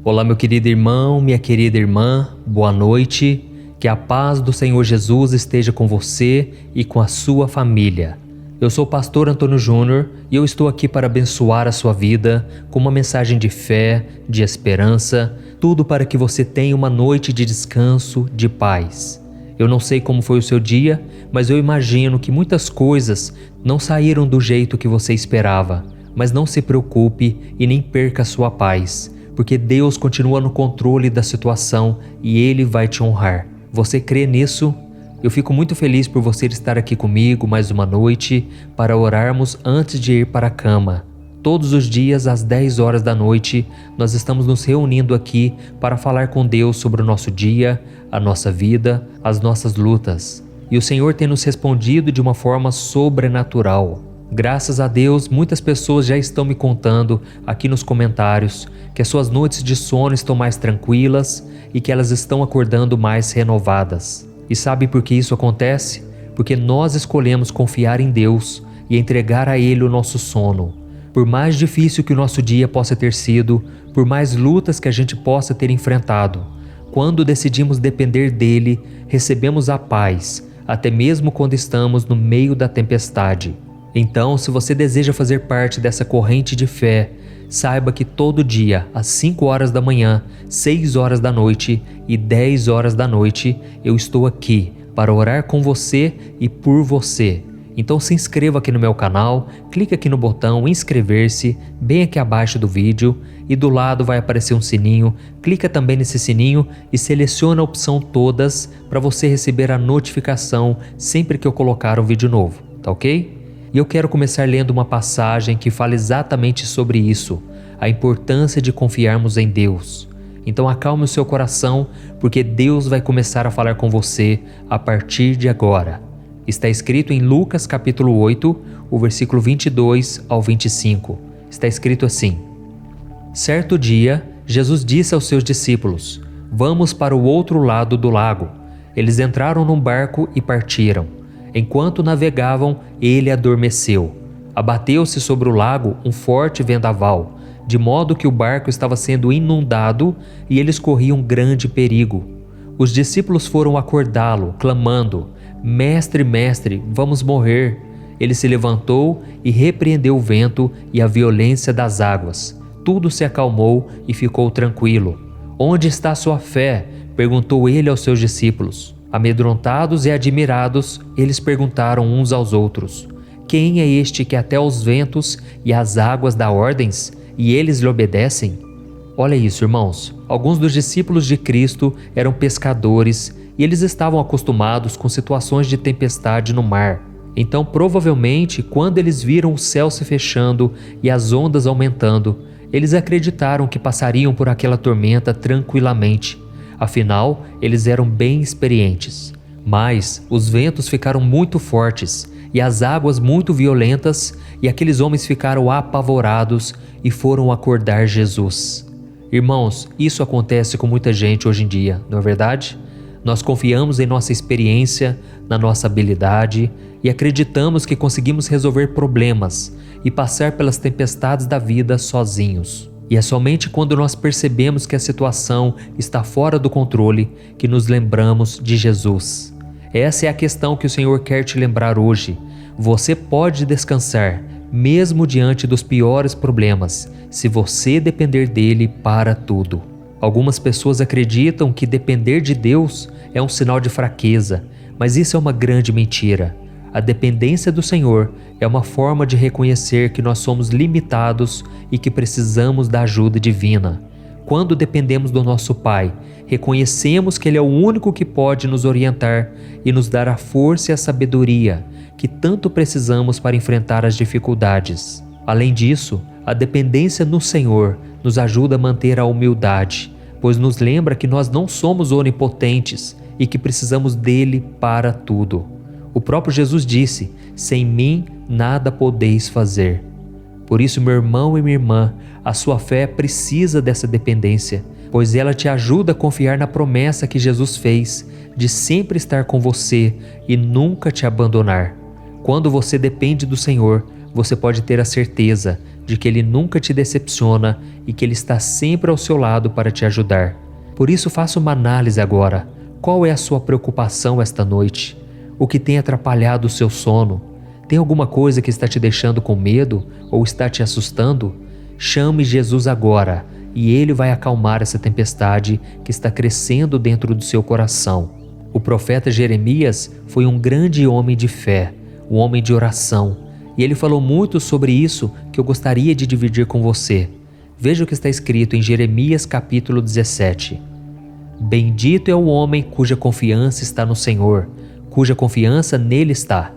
Olá, meu querido irmão, minha querida irmã, boa noite. Que a paz do Senhor Jesus esteja com você e com a sua família. Eu sou o pastor Antônio Júnior e eu estou aqui para abençoar a sua vida com uma mensagem de fé, de esperança, tudo para que você tenha uma noite de descanso, de paz. Eu não sei como foi o seu dia, mas eu imagino que muitas coisas não saíram do jeito que você esperava. Mas não se preocupe e nem perca a sua paz, porque Deus continua no controle da situação e Ele vai te honrar. Você crê nisso? Eu fico muito feliz por você estar aqui comigo mais uma noite para orarmos antes de ir para a cama. Todos os dias às 10 horas da noite nós estamos nos reunindo aqui para falar com Deus sobre o nosso dia, a nossa vida, as nossas lutas. E o Senhor tem nos respondido de uma forma sobrenatural. Graças a Deus, muitas pessoas já estão me contando aqui nos comentários que as suas noites de sono estão mais tranquilas e que elas estão acordando mais renovadas. E sabe por que isso acontece? Porque nós escolhemos confiar em Deus e entregar a Ele o nosso sono. Por mais difícil que o nosso dia possa ter sido, por mais lutas que a gente possa ter enfrentado, quando decidimos depender dEle, recebemos a paz, até mesmo quando estamos no meio da tempestade. Então, se você deseja fazer parte dessa corrente de fé, saiba que todo dia, às 5 horas da manhã, 6 horas da noite e 10 horas da noite, eu estou aqui para orar com você e por você. Então se inscreva aqui no meu canal, clique aqui no botão inscrever-se, bem aqui abaixo do vídeo, e do lado vai aparecer um sininho, clica também nesse sininho e seleciona a opção todas para você receber a notificação sempre que eu colocar um vídeo novo, tá ok? E eu quero começar lendo uma passagem que fala exatamente sobre isso, a importância de confiarmos em Deus. Então acalme o seu coração, porque Deus vai começar a falar com você a partir de agora. Está escrito em Lucas capítulo 8, o versículo 22 ao 25. Está escrito assim: Certo dia, Jesus disse aos seus discípulos: Vamos para o outro lado do lago. Eles entraram num barco e partiram. Enquanto navegavam, ele adormeceu. Abateu-se sobre o lago um forte vendaval, de modo que o barco estava sendo inundado e eles corriam grande perigo. Os discípulos foram acordá-lo, clamando: Mestre, mestre, vamos morrer. Ele se levantou e repreendeu o vento e a violência das águas. Tudo se acalmou e ficou tranquilo. Onde está sua fé? Perguntou ele aos seus discípulos. Amedrontados e admirados, eles perguntaram uns aos outros: Quem é este que até os ventos e as águas dá ordens, e eles lhe obedecem? Olha isso, irmãos. Alguns dos discípulos de Cristo eram pescadores e eles estavam acostumados com situações de tempestade no mar. Então, provavelmente, quando eles viram o céu se fechando e as ondas aumentando, eles acreditaram que passariam por aquela tormenta tranquilamente. Afinal, eles eram bem experientes. Mas os ventos ficaram muito fortes e as águas muito violentas, e aqueles homens ficaram apavorados e foram acordar Jesus. Irmãos, isso acontece com muita gente hoje em dia, não é verdade? Nós confiamos em nossa experiência, na nossa habilidade e acreditamos que conseguimos resolver problemas e passar pelas tempestades da vida sozinhos. E é somente quando nós percebemos que a situação está fora do controle que nos lembramos de Jesus. Essa é a questão que o Senhor quer te lembrar hoje. Você pode descansar, mesmo diante dos piores problemas, se você depender dele para tudo. Algumas pessoas acreditam que depender de Deus é um sinal de fraqueza, mas isso é uma grande mentira. A dependência do Senhor é uma forma de reconhecer que nós somos limitados e que precisamos da ajuda divina. Quando dependemos do nosso Pai, reconhecemos que Ele é o único que pode nos orientar e nos dar a força e a sabedoria que tanto precisamos para enfrentar as dificuldades. Além disso, a dependência no Senhor nos ajuda a manter a humildade, pois nos lembra que nós não somos onipotentes e que precisamos dele para tudo. O próprio Jesus disse: sem mim nada podeis fazer. Por isso, meu irmão e minha irmã, a sua fé precisa dessa dependência, pois ela te ajuda a confiar na promessa que Jesus fez de sempre estar com você e nunca te abandonar. Quando você depende do Senhor, você pode ter a certeza de que Ele nunca te decepciona e que Ele está sempre ao seu lado para te ajudar. Por isso, faça uma análise agora. Qual é a sua preocupação esta noite? O que tem atrapalhado o seu sono? Tem alguma coisa que está te deixando com medo ou está te assustando? Chame Jesus agora e Ele vai acalmar essa tempestade que está crescendo dentro do seu coração. O profeta Jeremias foi um grande homem de fé, um homem de oração, e ele falou muito sobre isso que eu gostaria de dividir com você. Veja o que está escrito em Jeremias capítulo 17. Bendito é o homem cuja confiança está no Senhor, cuja confiança nele está.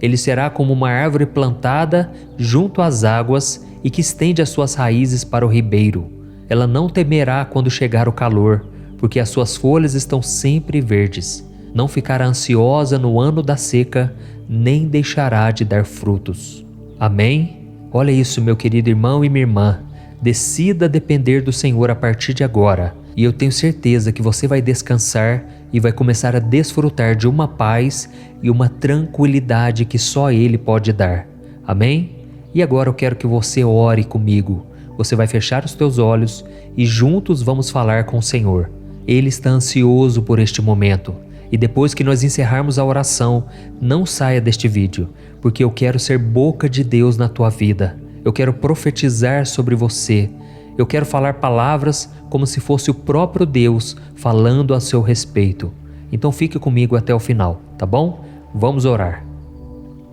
Ele será como uma árvore plantada junto às águas e que estende as suas raízes para o ribeiro. Ela não temerá quando chegar o calor, porque as suas folhas estão sempre verdes. Não ficará ansiosa no ano da seca, nem deixará de dar frutos. Amém? Olha isso, meu querido irmão e minha irmã. Decida depender do Senhor a partir de agora, e eu tenho certeza que você vai descansar e vai começar a desfrutar de uma paz e uma tranquilidade que só Ele pode dar. Amém? E agora eu quero que você ore comigo. Você vai fechar os teus olhos e juntos vamos falar com o Senhor. Ele está ansioso por este momento. E depois que nós encerrarmos a oração, não saia deste vídeo, porque eu quero ser boca de Deus na tua vida. Eu quero profetizar sobre você. Eu quero falar palavras como se fosse o próprio Deus falando a seu respeito. Então fique comigo até o final, tá bom? Vamos orar.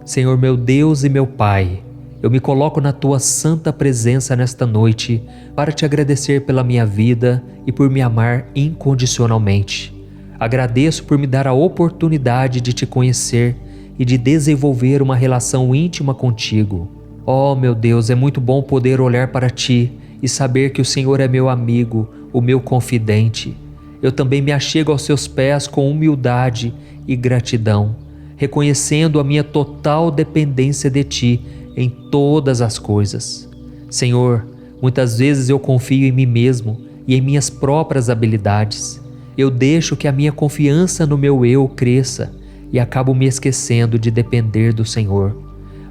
Senhor meu Deus e meu Pai, eu me coloco na tua santa presença nesta noite para te agradecer pela minha vida e por me amar incondicionalmente. Agradeço por me dar a oportunidade de te conhecer e de desenvolver uma relação íntima contigo. Oh, meu Deus, é muito bom poder olhar para ti e saber que o Senhor é meu amigo, o meu confidente. Eu também me achego aos seus pés com humildade e gratidão, reconhecendo a minha total dependência de ti em todas as coisas. Senhor, muitas vezes eu confio em mim mesmo e em minhas próprias habilidades. Eu deixo que a minha confiança no meu eu cresça e acabo me esquecendo de depender do Senhor.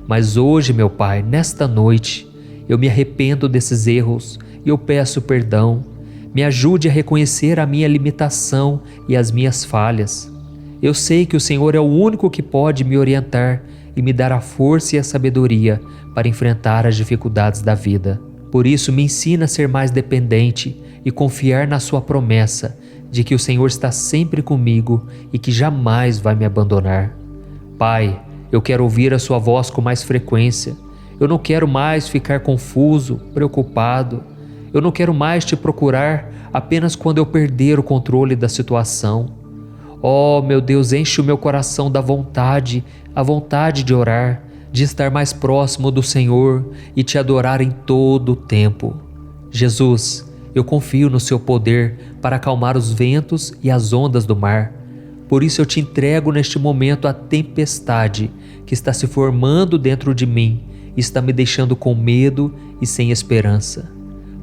Mas hoje, meu Pai, nesta noite, eu me arrependo desses erros e eu peço perdão. Me ajude a reconhecer a minha limitação e as minhas falhas. Eu sei que o Senhor é o único que pode me orientar e me dar a força e a sabedoria para enfrentar as dificuldades da vida. Por isso, me ensina a ser mais dependente e confiar na sua promessa de que o Senhor está sempre comigo e que jamais vai me abandonar. Pai, eu quero ouvir a sua voz com mais frequência. Eu não quero mais ficar confuso, preocupado. Eu não quero mais te procurar apenas quando eu perder o controle da situação. Oh, meu Deus, enche o meu coração da vontade, a vontade de orar, de estar mais próximo do Senhor e te adorar em todo o tempo. Jesus, eu confio no seu poder para acalmar os ventos e as ondas do mar. Por isso eu te entrego neste momento a tempestade que está se formando dentro de mim e está me deixando com medo e sem esperança.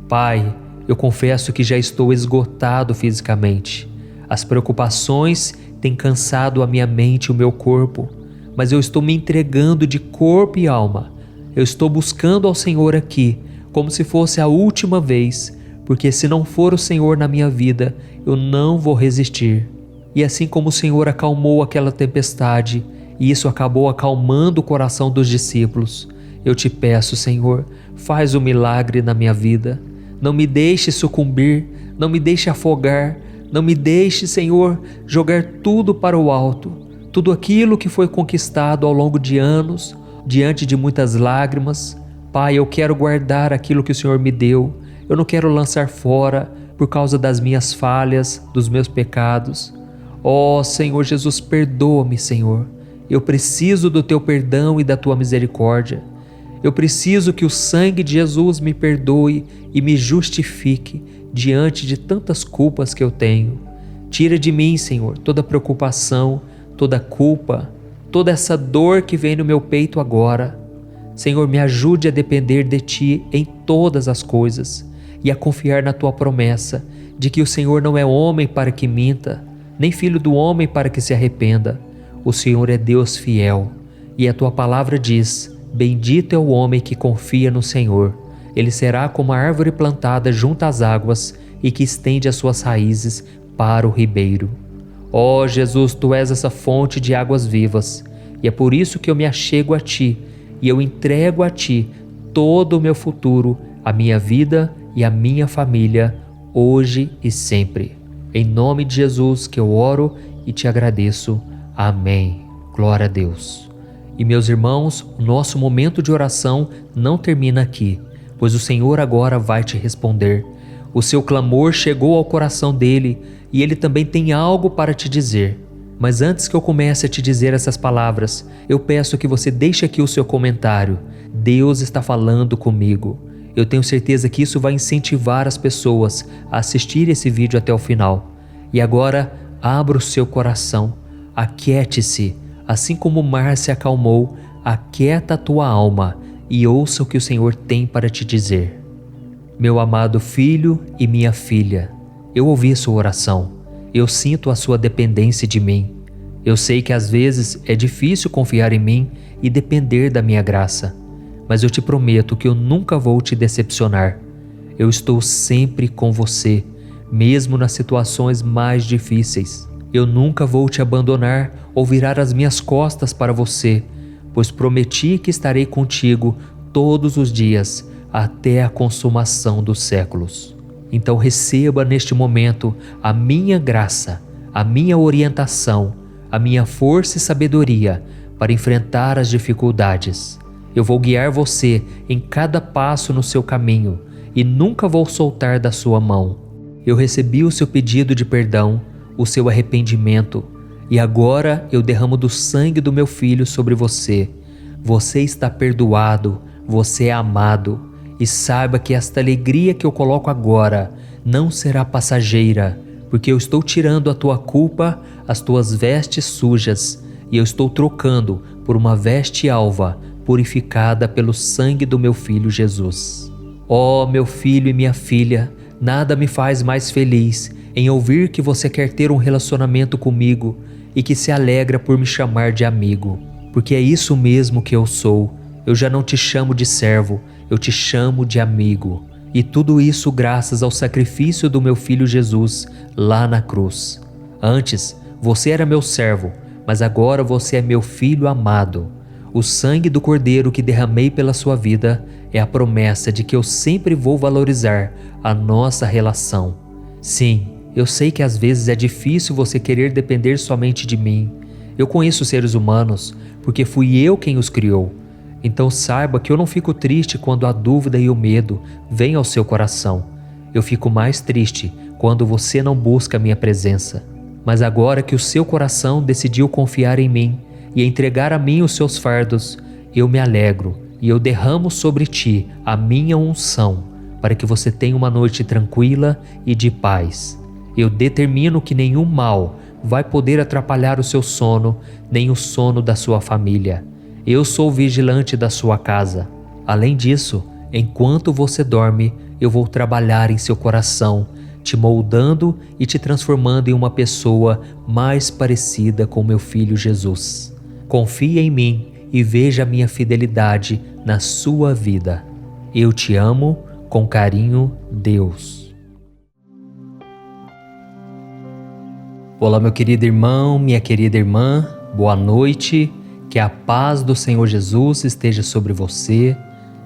Pai, eu confesso que já estou esgotado fisicamente. As preocupações têm cansado a minha mente e o meu corpo, mas eu estou me entregando de corpo e alma. Eu estou buscando ao Senhor aqui, como se fosse a última vez, porque se não for o Senhor na minha vida, eu não vou resistir. E assim como o Senhor acalmou aquela tempestade, e isso acabou acalmando o coração dos discípulos, eu te peço, Senhor, faz um milagre na minha vida. Não me deixe sucumbir, não me deixe afogar, não me deixe, Senhor, jogar tudo para o alto, tudo aquilo que foi conquistado ao longo de anos, diante de muitas lágrimas. Pai, eu quero guardar aquilo que o Senhor me deu, eu não quero lançar fora por causa das minhas falhas, dos meus pecados. Ó Senhor Jesus, perdoa-me, Senhor. Eu preciso do teu perdão e da tua misericórdia. Eu preciso que o sangue de Jesus me perdoe e me justifique diante de tantas culpas que eu tenho. Tira de mim, Senhor, toda preocupação, toda culpa, toda essa dor que vem no meu peito agora. Senhor, me ajude a depender de Ti em todas as coisas e a confiar na Tua promessa de que o Senhor não é homem para que minta, nem filho do homem para que se arrependa. O Senhor é Deus fiel e a Tua palavra diz: bendito é o homem que confia no Senhor, ele será como a árvore plantada junto às águas e que estende as suas raízes para o ribeiro. Ó Jesus, Tu és essa fonte de águas vivas, e é por isso que eu me achego a Ti e eu entrego a Ti todo o meu futuro, a minha vida e a minha família, hoje e sempre. Em nome de Jesus que eu oro e Te agradeço. Amém. Glória a Deus. E meus irmãos, o nosso momento de oração não termina aqui, pois o Senhor agora vai te responder. O seu clamor chegou ao coração dele e ele também tem algo para te dizer. Mas antes que eu comece a te dizer essas palavras, eu peço que você deixe aqui o seu comentário. Deus está falando comigo. Eu tenho certeza que isso vai incentivar as pessoas a assistir esse vídeo até o final. E agora, abra o seu coração, aquiete-se, assim como o mar se acalmou, aquieta a tua alma e ouça o que o Senhor tem para te dizer. Meu amado filho e minha filha, eu ouvi sua oração, eu sinto a sua dependência de mim. Eu sei que às vezes é difícil confiar em mim e depender da minha graça, mas eu te prometo que eu nunca vou te decepcionar. Eu estou sempre com você, mesmo nas situações mais difíceis. Eu nunca vou te abandonar ou virar as minhas costas para você, pois prometi que estarei contigo todos os dias até a consumação dos séculos. Então receba neste momento a minha graça, a minha orientação, a minha força e sabedoria para enfrentar as dificuldades. Eu vou guiar você em cada passo no seu caminho e nunca vou soltar da sua mão. Eu recebi o seu pedido de perdão, o seu arrependimento, e agora eu derramo do sangue do meu Filho sobre você. Você está perdoado, você é amado, e saiba que esta alegria que eu coloco agora não será passageira, porque eu estou tirando a tua culpa, as tuas vestes sujas, e eu estou trocando por uma veste alva, purificada pelo sangue do meu Filho Jesus. Ó meu filho e minha filha, nada me faz mais feliz em ouvir que você quer ter um relacionamento comigo e que se alegra por me chamar de amigo, porque é isso mesmo que eu sou. Eu já não te chamo de servo, eu te chamo de amigo. E tudo isso graças ao sacrifício do meu Filho Jesus lá na cruz. Antes, você era meu servo, mas agora você é meu filho amado. O sangue do Cordeiro que derramei pela sua vida é a promessa de que eu sempre vou valorizar a nossa relação. Sim, eu sei que às vezes é difícil você querer depender somente de mim. Eu conheço seres humanos porque fui eu quem os criou. Então saiba que eu não fico triste quando a dúvida e o medo vêm ao seu coração. Eu fico mais triste quando você não busca a minha presença. Mas agora que o seu coração decidiu confiar em mim e entregar a mim os seus fardos, eu me alegro e eu derramo sobre ti a minha unção, para que você tenha uma noite tranquila e de paz. Eu determino que nenhum mal vai poder atrapalhar o seu sono, nem o sono da sua família. Eu sou o vigilante da sua casa. Além disso, enquanto você dorme, eu vou trabalhar em seu coração, te moldando e te transformando em uma pessoa mais parecida com meu Filho Jesus. Confie em mim e veja a minha fidelidade na sua vida. Eu te amo, com carinho, Deus. Olá, meu querido irmão, minha querida irmã, boa noite. Que a paz do Senhor Jesus esteja sobre você.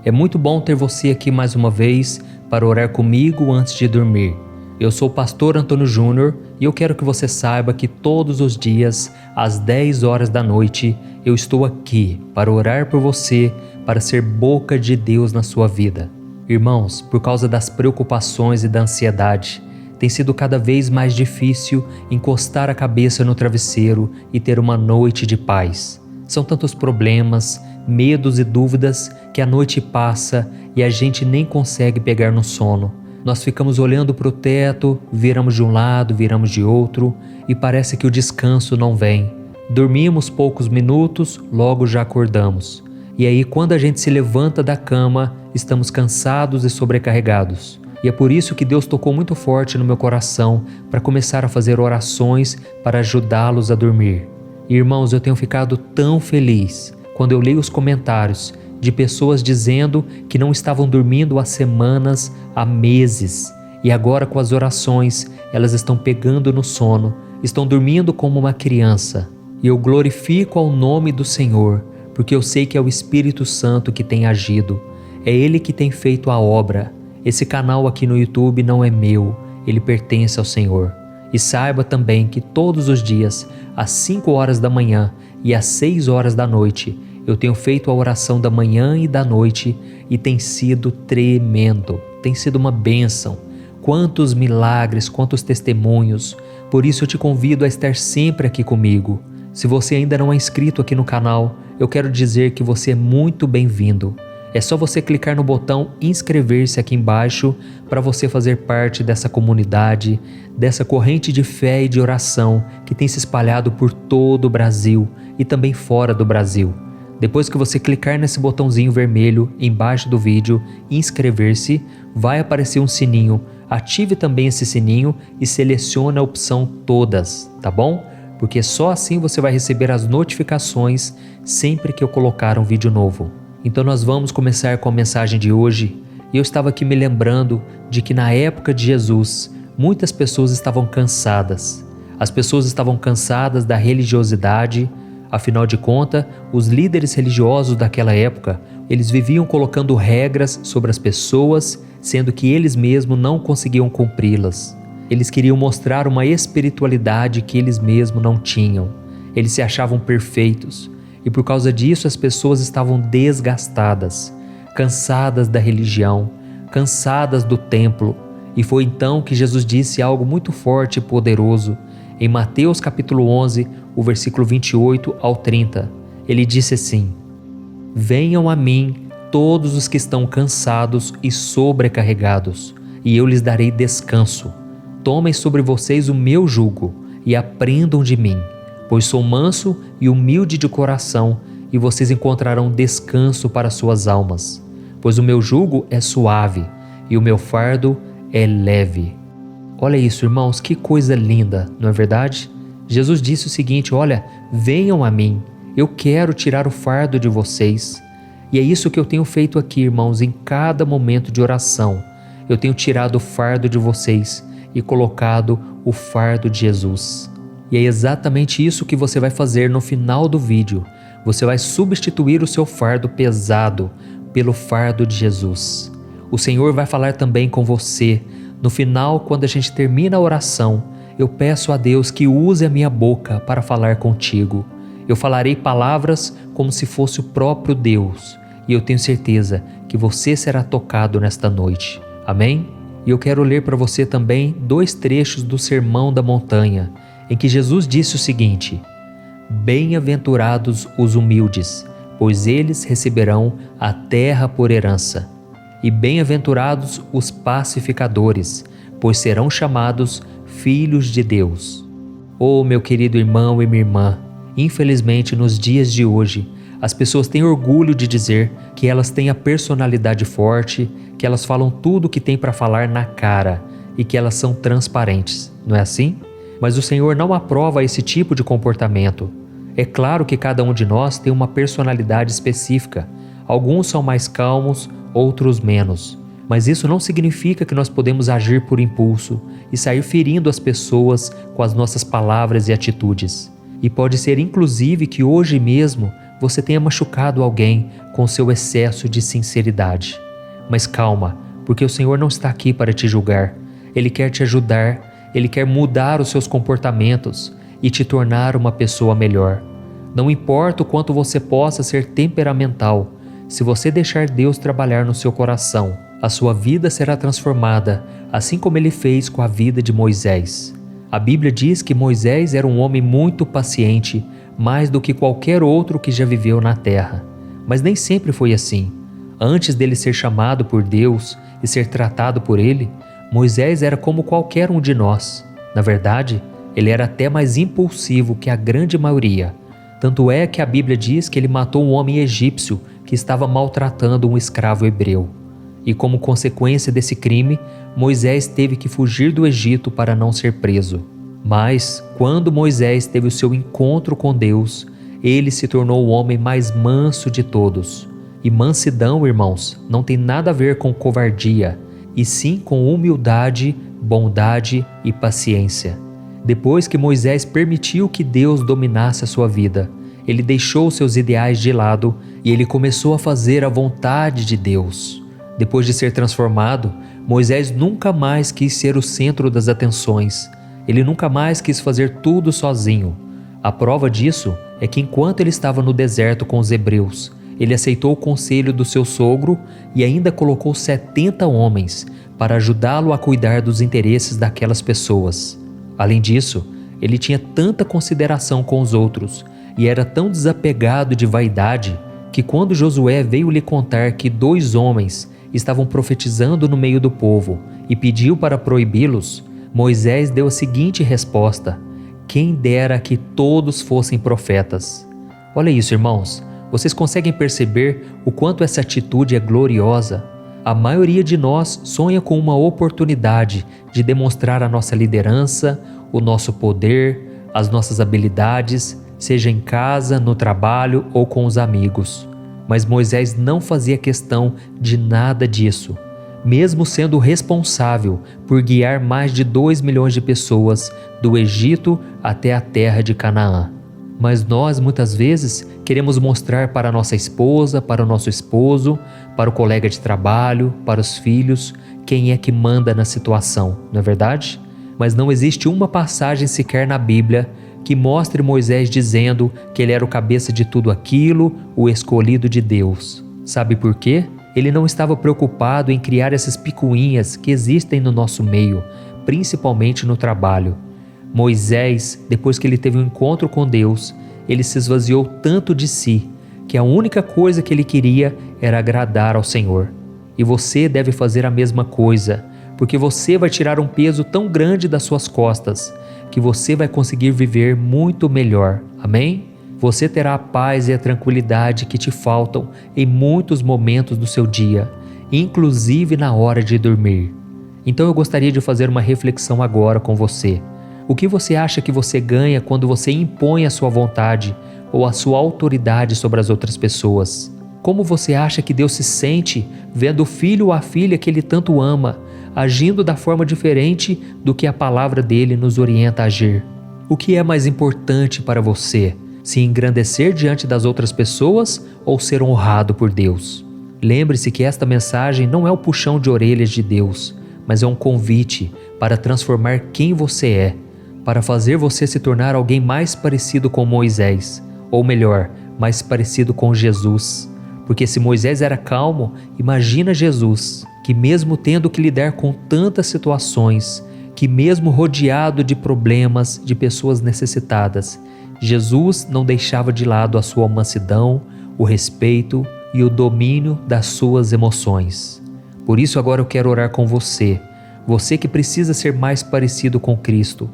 É muito bom ter você aqui mais uma vez para orar comigo antes de dormir. Eu sou o pastor Antônio Júnior e eu quero que você saiba que todos os dias, às 10 horas da noite, eu estou aqui para orar por você, para ser boca de Deus na sua vida. Irmãos, por causa das preocupações e da ansiedade, tem sido cada vez mais difícil encostar a cabeça no travesseiro e ter uma noite de paz. São tantos problemas, medos e dúvidas que a noite passa e a gente nem consegue pegar no sono. Nós ficamos olhando para o teto, viramos de um lado, viramos de outro e parece que o descanso não vem. Dormimos poucos minutos, logo já acordamos. E aí quando a gente se levanta da cama, estamos cansados e sobrecarregados. E é por isso que Deus tocou muito forte no meu coração para começar a fazer orações para ajudá-los a dormir. Irmãos, eu tenho ficado tão feliz quando eu leio os comentários de pessoas dizendo que não estavam dormindo há semanas, há meses, e agora com as orações elas estão pegando no sono, estão dormindo como uma criança. E eu glorifico ao nome do Senhor, porque eu sei que é o Espírito Santo que tem agido, é Ele que tem feito a obra. Esse canal aqui no YouTube não é meu, ele pertence ao Senhor. E saiba também que todos os dias, às 5 horas da manhã e às 6 horas da noite, eu tenho feito a oração da manhã e da noite e tem sido tremendo, tem sido uma bênção. Quantos milagres, quantos testemunhos. Por isso eu te convido a estar sempre aqui comigo. Se você ainda não é inscrito aqui no canal, eu quero dizer que você é muito bem-vindo. É só você clicar no botão inscrever-se aqui embaixo para você fazer parte dessa comunidade, dessa corrente de fé e de oração que tem se espalhado por todo o Brasil e também fora do Brasil. Depois que você clicar nesse botãozinho vermelho embaixo do vídeo, inscrever-se, vai aparecer um sininho. Ative também esse sininho e selecione a opção todas, tá bom? Porque só assim você vai receber as notificações sempre que eu colocar um vídeo novo. Então nós vamos começar com a mensagem de hoje. E eu estava aqui me lembrando de que na época de Jesus, muitas pessoas estavam cansadas. As pessoas estavam cansadas da religiosidade. Afinal de contas, os líderes religiosos daquela época, eles viviam colocando regras sobre as pessoas, sendo que eles mesmos não conseguiam cumpri-las. Eles queriam mostrar uma espiritualidade que eles mesmos não tinham. Eles se achavam perfeitos. E por causa disso as pessoas estavam desgastadas, cansadas da religião, cansadas do templo. E foi então que Jesus disse algo muito forte e poderoso. Em Mateus capítulo 11, o versículo 28 ao 30, ele disse assim: Venham a mim todos os que estão cansados e sobrecarregados, e eu lhes darei descanso. Tomem sobre vocês o meu jugo e aprendam de mim, pois sou manso e humilde de coração, e vocês encontrarão descanso para suas almas. Pois o meu jugo é suave e o meu fardo é leve. Olha isso, irmãos, que coisa linda, não é verdade? Jesus disse o seguinte: olha, venham a mim, eu quero tirar o fardo de vocês. E é isso que eu tenho feito aqui, irmãos, em cada momento de oração. Eu tenho tirado o fardo de vocês e colocado o fardo de Jesus. E é exatamente isso que você vai fazer no final do vídeo. Você vai substituir o seu fardo pesado pelo fardo de Jesus. O Senhor vai falar também com você. No final, quando a gente termina a oração, eu peço a Deus que use a minha boca para falar contigo. Eu falarei palavras como se fosse o próprio Deus. E eu tenho certeza que você será tocado nesta noite. Amém? E eu quero ler para você também 2 trechos do Sermão da Montanha, em que Jesus disse o seguinte: Bem-aventurados os humildes, pois eles receberão a terra por herança. E bem-aventurados os pacificadores, pois serão chamados filhos de Deus. Oh, meu querido irmão e minha irmã, infelizmente nos dias de hoje, as pessoas têm orgulho de dizer que elas têm a personalidade forte, que elas falam tudo o que tem para falar na cara e que elas são transparentes, não é assim? Mas o Senhor não aprova esse tipo de comportamento. É claro que cada um de nós tem uma personalidade específica. Alguns são mais calmos, outros menos. Mas isso não significa que nós podemos agir por impulso e sair ferindo as pessoas com as nossas palavras e atitudes. E pode ser inclusive que hoje mesmo você tenha machucado alguém com seu excesso de sinceridade. Mas calma, porque o Senhor não está aqui para te julgar. Ele quer te ajudar, Ele quer mudar os seus comportamentos e te tornar uma pessoa melhor. Não importa o quanto você possa ser temperamental, se você deixar Deus trabalhar no seu coração, a sua vida será transformada, assim como Ele fez com a vida de Moisés. A Bíblia diz que Moisés era um homem muito paciente, mais do que qualquer outro que já viveu na terra. Mas nem sempre foi assim. Antes dele ser chamado por Deus e ser tratado por Ele, Moisés era como qualquer um de nós. Na verdade, ele era até mais impulsivo que a grande maioria. Tanto é que a Bíblia diz que ele matou um homem egípcio que estava maltratando um escravo hebreu. E como consequência desse crime, Moisés teve que fugir do Egito para não ser preso. Mas, quando Moisés teve o seu encontro com Deus, ele se tornou o homem mais manso de todos. E mansidão, irmãos, não tem nada a ver com covardia, e sim com humildade, bondade e paciência. Depois que Moisés permitiu que Deus dominasse a sua vida, ele deixou seus ideais de lado e ele começou a fazer a vontade de Deus. Depois de ser transformado, Moisés nunca mais quis ser o centro das atenções. Ele nunca mais quis fazer tudo sozinho. A prova disso é que enquanto ele estava no deserto com os hebreus, ele aceitou o conselho do seu sogro e ainda colocou 70 homens para ajudá-lo a cuidar dos interesses daquelas pessoas. Além disso, ele tinha tanta consideração com os outros e era tão desapegado de vaidade que quando Josué veio lhe contar que 2 homens estavam profetizando no meio do povo e pediu para proibi-los, Moisés deu a seguinte resposta: quem dera que todos fossem profetas. Olha isso, irmãos. Vocês conseguem perceber o quanto essa atitude é gloriosa? A maioria de nós sonha com uma oportunidade de demonstrar a nossa liderança, o nosso poder, as nossas habilidades, seja em casa, no trabalho ou com os amigos. Mas Moisés não fazia questão de nada disso, mesmo sendo responsável por guiar mais de 2 milhões de pessoas do Egito até a terra de Canaã. Mas nós, muitas vezes, queremos mostrar para a nossa esposa, para o nosso esposo, para o colega de trabalho, para os filhos, quem é que manda na situação, não é verdade? Mas não existe uma passagem sequer na Bíblia que mostre Moisés dizendo que ele era o cabeça de tudo aquilo, o escolhido de Deus. Sabe por quê? Ele não estava preocupado em criar essas picuinhas que existem no nosso meio, principalmente no trabalho. Moisés, depois que ele teve um encontro com Deus, ele se esvaziou tanto de si, que a única coisa que ele queria era agradar ao Senhor. E você deve fazer a mesma coisa, porque você vai tirar um peso tão grande das suas costas, que você vai conseguir viver muito melhor. Amém? Você terá a paz e a tranquilidade que te faltam em muitos momentos do seu dia, inclusive na hora de dormir. Então eu gostaria de fazer uma reflexão agora com você. O que você acha que você ganha quando você impõe a sua vontade ou a sua autoridade sobre as outras pessoas? Como você acha que Deus se sente vendo o filho ou a filha que Ele tanto ama, agindo da forma diferente do que a palavra dele nos orienta a agir? O que é mais importante para você? Se engrandecer diante das outras pessoas ou ser honrado por Deus? Lembre-se que esta mensagem não é o puxão de orelhas de Deus, mas é um convite para transformar quem você é, para fazer você se tornar alguém mais parecido com Moisés, ou melhor, mais parecido com Jesus. Porque se Moisés era calmo, imagina Jesus, que mesmo tendo que lidar com tantas situações, que mesmo rodeado de problemas, de pessoas necessitadas, Jesus não deixava de lado a sua mansidão, o respeito e o domínio das suas emoções. Por isso agora eu quero orar com você, você que precisa ser mais parecido com Cristo,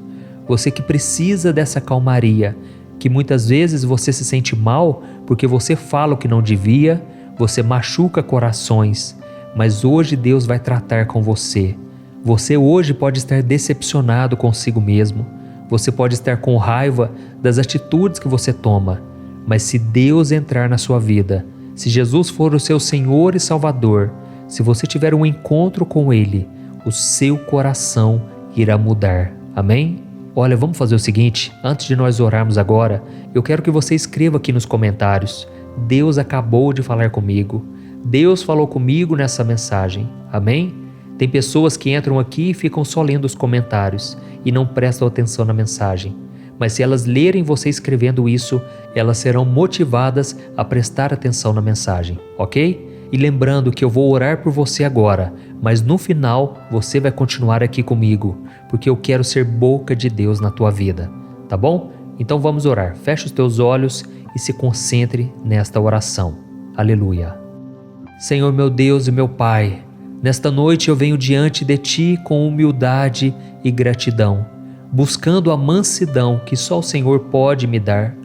você que precisa dessa calmaria, que muitas vezes você se sente mal porque você fala o que não devia, você machuca corações, mas hoje Deus vai tratar com você. Você hoje pode estar decepcionado consigo mesmo, você pode estar com raiva das atitudes que você toma, mas se Deus entrar na sua vida, se Jesus for o seu Senhor e Salvador, se você tiver um encontro com Ele, o seu coração irá mudar. Amém? Olha, vamos fazer o seguinte, antes de nós orarmos agora, eu quero que você escreva aqui nos comentários: Deus acabou de falar comigo, Deus falou comigo nessa mensagem. Amém? Tem pessoas que entram aqui e ficam só lendo os comentários e não prestam atenção na mensagem. Mas se elas lerem você escrevendo isso, elas serão motivadas a prestar atenção na mensagem, ok? E lembrando que eu vou orar por você agora, mas no final você vai continuar aqui comigo, porque eu quero ser boca de Deus na tua vida, tá bom? Então vamos orar. Feche os teus olhos e se concentre nesta oração. Aleluia. Senhor meu Deus e meu Pai, nesta noite eu venho diante de Ti com humildade e gratidão, buscando a mansidão que só o Senhor pode me dar.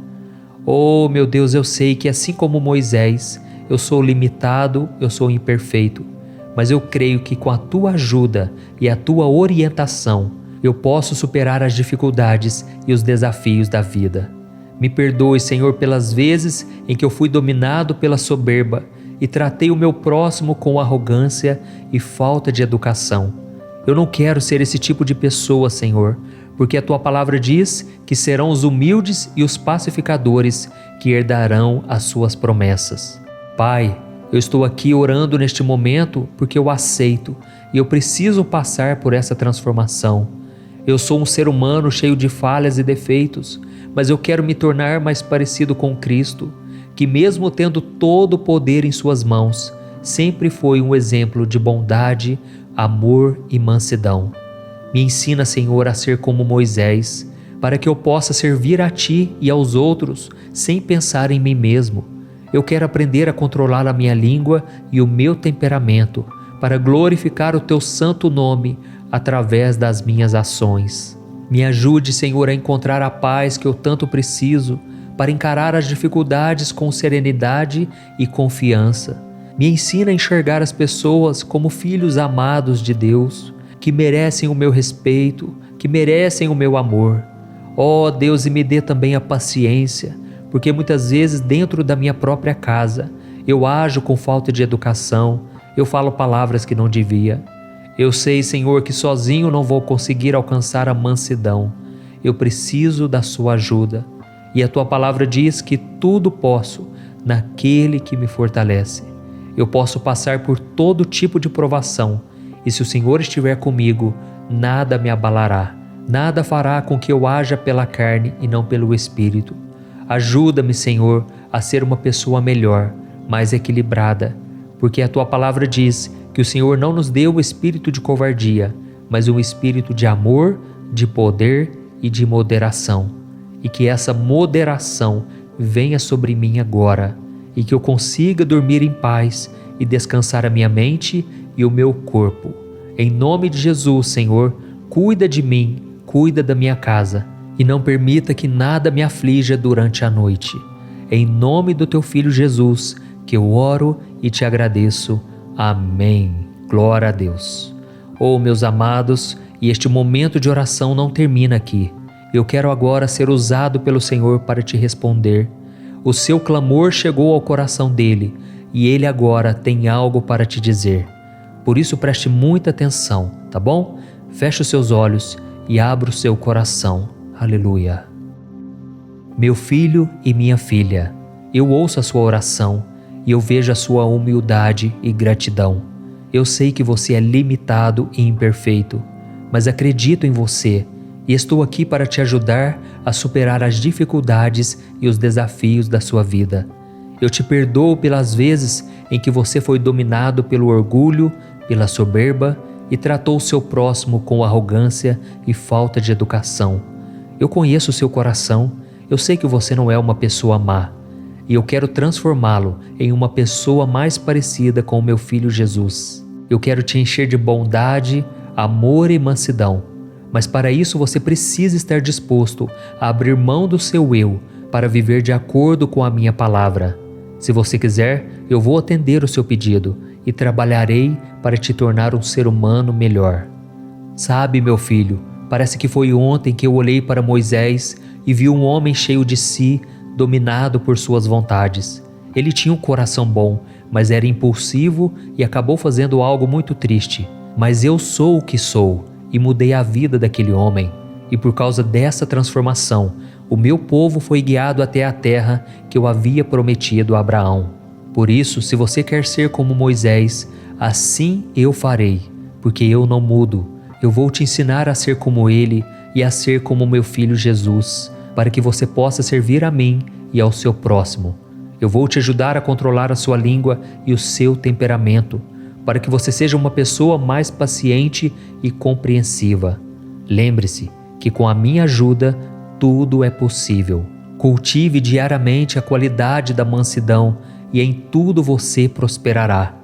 Oh meu Deus, eu sei que assim como Moisés, eu sou limitado, eu sou imperfeito, mas eu creio que com a Tua ajuda e a Tua orientação, eu posso superar as dificuldades e os desafios da vida. Me perdoe, Senhor, pelas vezes em que eu fui dominado pela soberba e tratei o meu próximo com arrogância e falta de educação. Eu não quero ser esse tipo de pessoa, Senhor, porque a Tua palavra diz que serão os humildes e os pacificadores que herdarão as Suas promessas. Pai, eu estou aqui orando neste momento porque eu aceito e eu preciso passar por essa transformação. Eu sou um ser humano cheio de falhas e defeitos, mas eu quero me tornar mais parecido com Cristo, que mesmo tendo todo o poder em Suas mãos, sempre foi um exemplo de bondade, amor e mansidão. Me ensina, Senhor, a ser como Moisés, para que eu possa servir a Ti e aos outros sem pensar em mim mesmo. Eu quero aprender a controlar a minha língua e o meu temperamento, para glorificar o Teu santo nome através das minhas ações. Me ajude, Senhor, a encontrar a paz que eu tanto preciso, para encarar as dificuldades com serenidade e confiança. Me ensina a enxergar as pessoas como filhos amados de Deus, que merecem o meu respeito, que merecem o meu amor. Ó Deus, e me dê também a paciência, porque muitas vezes dentro da minha própria casa eu ajo com falta de educação, eu falo palavras que não devia. Eu sei, Senhor, que sozinho não vou conseguir alcançar a mansidão. Eu preciso da Sua ajuda. E a Tua palavra diz que tudo posso naquele que me fortalece. Eu posso passar por todo tipo de provação, e se o Senhor estiver comigo, nada me abalará, nada fará com que eu haja pela carne e não pelo Espírito. Ajuda-me, Senhor, a ser uma pessoa melhor, mais equilibrada, porque a Tua palavra diz que o Senhor não nos deu o espírito de covardia, mas um espírito de amor, de poder e de moderação. E que essa moderação venha sobre mim agora, e que eu consiga dormir em paz e descansar a minha mente e o meu corpo. Em nome de Jesus, Senhor, cuida de mim, cuida da minha casa, e não permita que nada me aflija durante a noite. Em nome do Teu Filho Jesus, que eu oro e te agradeço. Amém. Glória a Deus. Oh, meus amados, e este momento de oração não termina aqui. Eu quero agora ser usado pelo Senhor para te responder. O seu clamor chegou ao coração dele e ele agora tem algo para te dizer. Por isso preste muita atenção, tá bom? Feche os seus olhos e abra o seu coração. Aleluia. Meu filho e minha filha, eu ouço a sua oração e eu vejo a sua humildade e gratidão. Eu sei que você é limitado e imperfeito, mas acredito em você. E estou aqui para te ajudar a superar as dificuldades e os desafios da sua vida. Eu te perdoo pelas vezes em que você foi dominado pelo orgulho, pela soberba e tratou o seu próximo com arrogância e falta de educação. Eu conheço o seu coração, eu sei que você não é uma pessoa má, e eu quero transformá-lo em uma pessoa mais parecida com o meu Filho Jesus. Eu quero te encher de bondade, amor e mansidão. Mas para isso você precisa estar disposto a abrir mão do seu eu para viver de acordo com a minha palavra. Se você quiser, eu vou atender o seu pedido e trabalharei para te tornar um ser humano melhor. Sabe, meu filho, parece que foi ontem que eu olhei para Moisés e vi um homem cheio de si, dominado por suas vontades. Ele tinha um coração bom, mas era impulsivo e acabou fazendo algo muito triste. Mas eu sou o que sou e mudei a vida daquele homem. E por causa dessa transformação, o meu povo foi guiado até a terra que eu havia prometido a Abraão. Por isso, se você quer ser como Moisés, assim eu farei, porque eu não mudo. Eu vou te ensinar a ser como ele e a ser como meu filho Jesus, para que você possa servir a mim e ao seu próximo. Eu vou te ajudar a controlar a sua língua e o seu temperamento, para que você seja uma pessoa mais paciente e compreensiva. Lembre-se que com a minha ajuda tudo é possível. Cultive diariamente a qualidade da mansidão e em tudo você prosperará.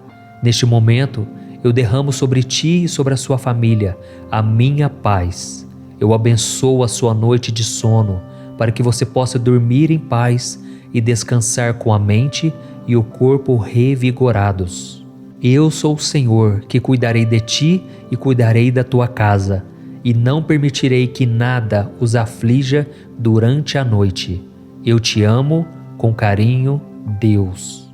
Neste momento, eu derramo sobre ti e sobre a sua família a minha paz. Eu abençoo a sua noite de sono, para que você possa dormir em paz e descansar com a mente e o corpo revigorados. Eu sou o Senhor que cuidarei de ti e cuidarei da tua casa, e não permitirei que nada os aflija durante a noite. Eu te amo com carinho, Deus.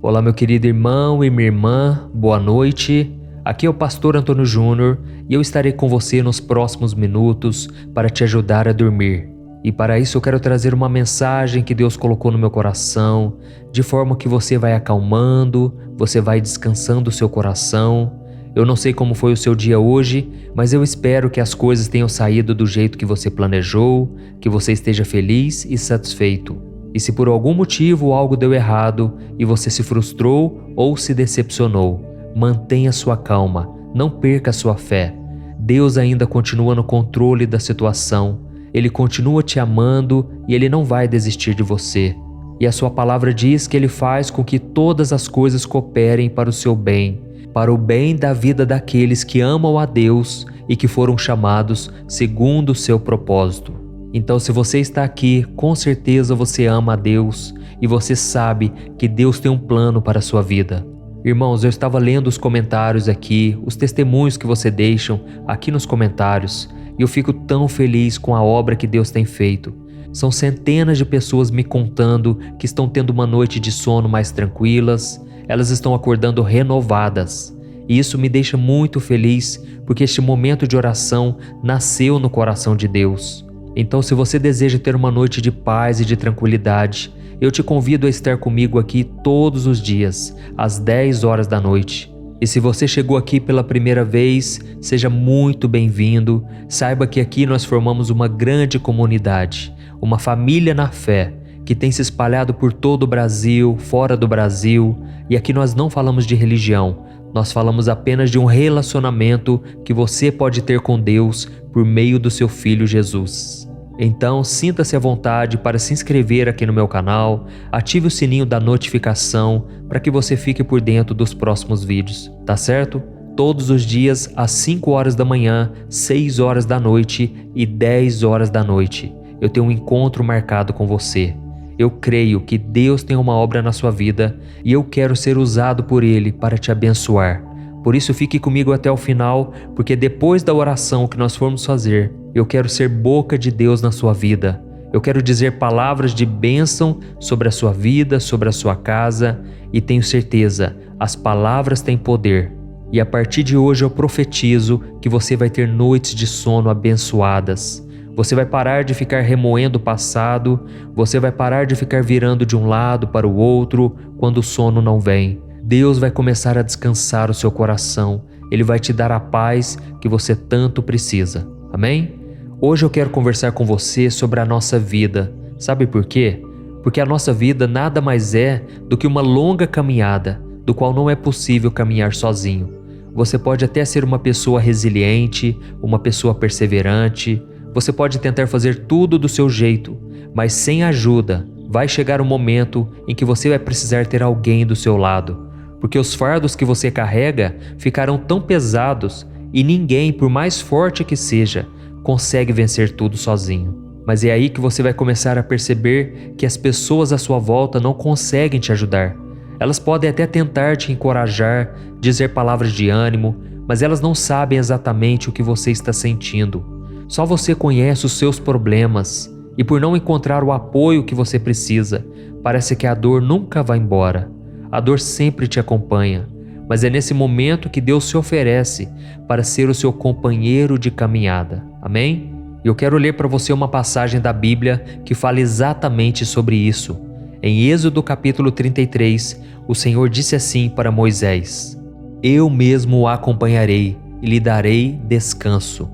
Olá, meu querido irmão e minha irmã, boa noite. Aqui é o pastor Antônio Júnior e eu estarei com você nos próximos minutos para te ajudar a dormir. E para isso eu quero trazer uma mensagem que Deus colocou no meu coração, de forma que você vai acalmando, você vai descansando o seu coração. Eu não sei como foi o seu dia hoje, mas eu espero que as coisas tenham saído do jeito que você planejou, que você esteja feliz e satisfeito. E se por algum motivo algo deu errado e você se frustrou ou se decepcionou, mantenha sua calma, não perca sua fé. Deus ainda continua no controle da situação, Ele continua te amando e Ele não vai desistir de você. E a sua palavra diz que Ele faz com que todas as coisas cooperem para o seu bem, para o bem da vida daqueles que amam a Deus e que foram chamados segundo o seu propósito. Então, se você está aqui, com certeza você ama a Deus e você sabe que Deus tem um plano para a sua vida. Irmãos, eu estava lendo os comentários aqui, os testemunhos que você deixam aqui nos comentários, e eu fico tão feliz com a obra que Deus tem feito. São centenas de pessoas me contando que estão tendo uma noite de sono mais tranquilas, elas estão acordando renovadas. E isso me deixa muito feliz, porque este momento de oração nasceu no coração de Deus. Então, se você deseja ter uma noite de paz e de tranquilidade, eu te convido a estar comigo aqui todos os dias, às 10 horas da noite. E se você chegou aqui pela primeira vez, seja muito bem-vindo. Saiba que aqui nós formamos uma grande comunidade, uma família na fé, que tem se espalhado por todo o Brasil, fora do Brasil. E aqui nós não falamos de religião, nós falamos apenas de um relacionamento que você pode ter com Deus por meio do seu Filho Jesus. Então, sinta-se à vontade para se inscrever aqui no meu canal, ative o sininho da notificação para que você fique por dentro dos próximos vídeos, tá certo? Todos os dias às 5 horas da manhã, 6 horas da noite e 10 horas da noite, eu tenho um encontro marcado com você. Eu creio que Deus tem uma obra na sua vida e eu quero ser usado por Ele para te abençoar. Por isso fique comigo até o final, porque depois da oração que nós formos fazer, eu quero ser boca de Deus na sua vida. Eu quero dizer palavras de bênção sobre a sua vida, sobre a sua casa, e tenho certeza, as palavras têm poder. E a partir de hoje eu profetizo que você vai ter noites de sono abençoadas. Você vai parar de ficar remoendo o passado, você vai parar de ficar virando de um lado para o outro quando o sono não vem. Deus vai começar a descansar o seu coração, Ele vai te dar a paz que você tanto precisa. Amém? Hoje eu quero conversar com você sobre a nossa vida. Sabe por quê? Porque a nossa vida nada mais é do que uma longa caminhada, do qual não é possível caminhar sozinho. Você pode até ser uma pessoa resiliente, uma pessoa perseverante, você pode tentar fazer tudo do seu jeito, mas sem ajuda, vai chegar um momento em que você vai precisar ter alguém do seu lado. Porque os fardos que você carrega ficarão tão pesados e ninguém, por mais forte que seja, consegue vencer tudo sozinho. Mas é aí que você vai começar a perceber que as pessoas à sua volta não conseguem te ajudar. Elas podem até tentar te encorajar, dizer palavras de ânimo, mas elas não sabem exatamente o que você está sentindo. Só você conhece os seus problemas e por não encontrar o apoio que você precisa, parece que a dor nunca vai embora. A dor sempre te acompanha, mas é nesse momento que Deus se oferece para ser o seu companheiro de caminhada. Amém? Eu quero ler para você uma passagem da Bíblia que fala exatamente sobre isso. Em Êxodo capítulo 33, o Senhor disse assim para Moisés: Eu mesmo o acompanharei e lhe darei descanso.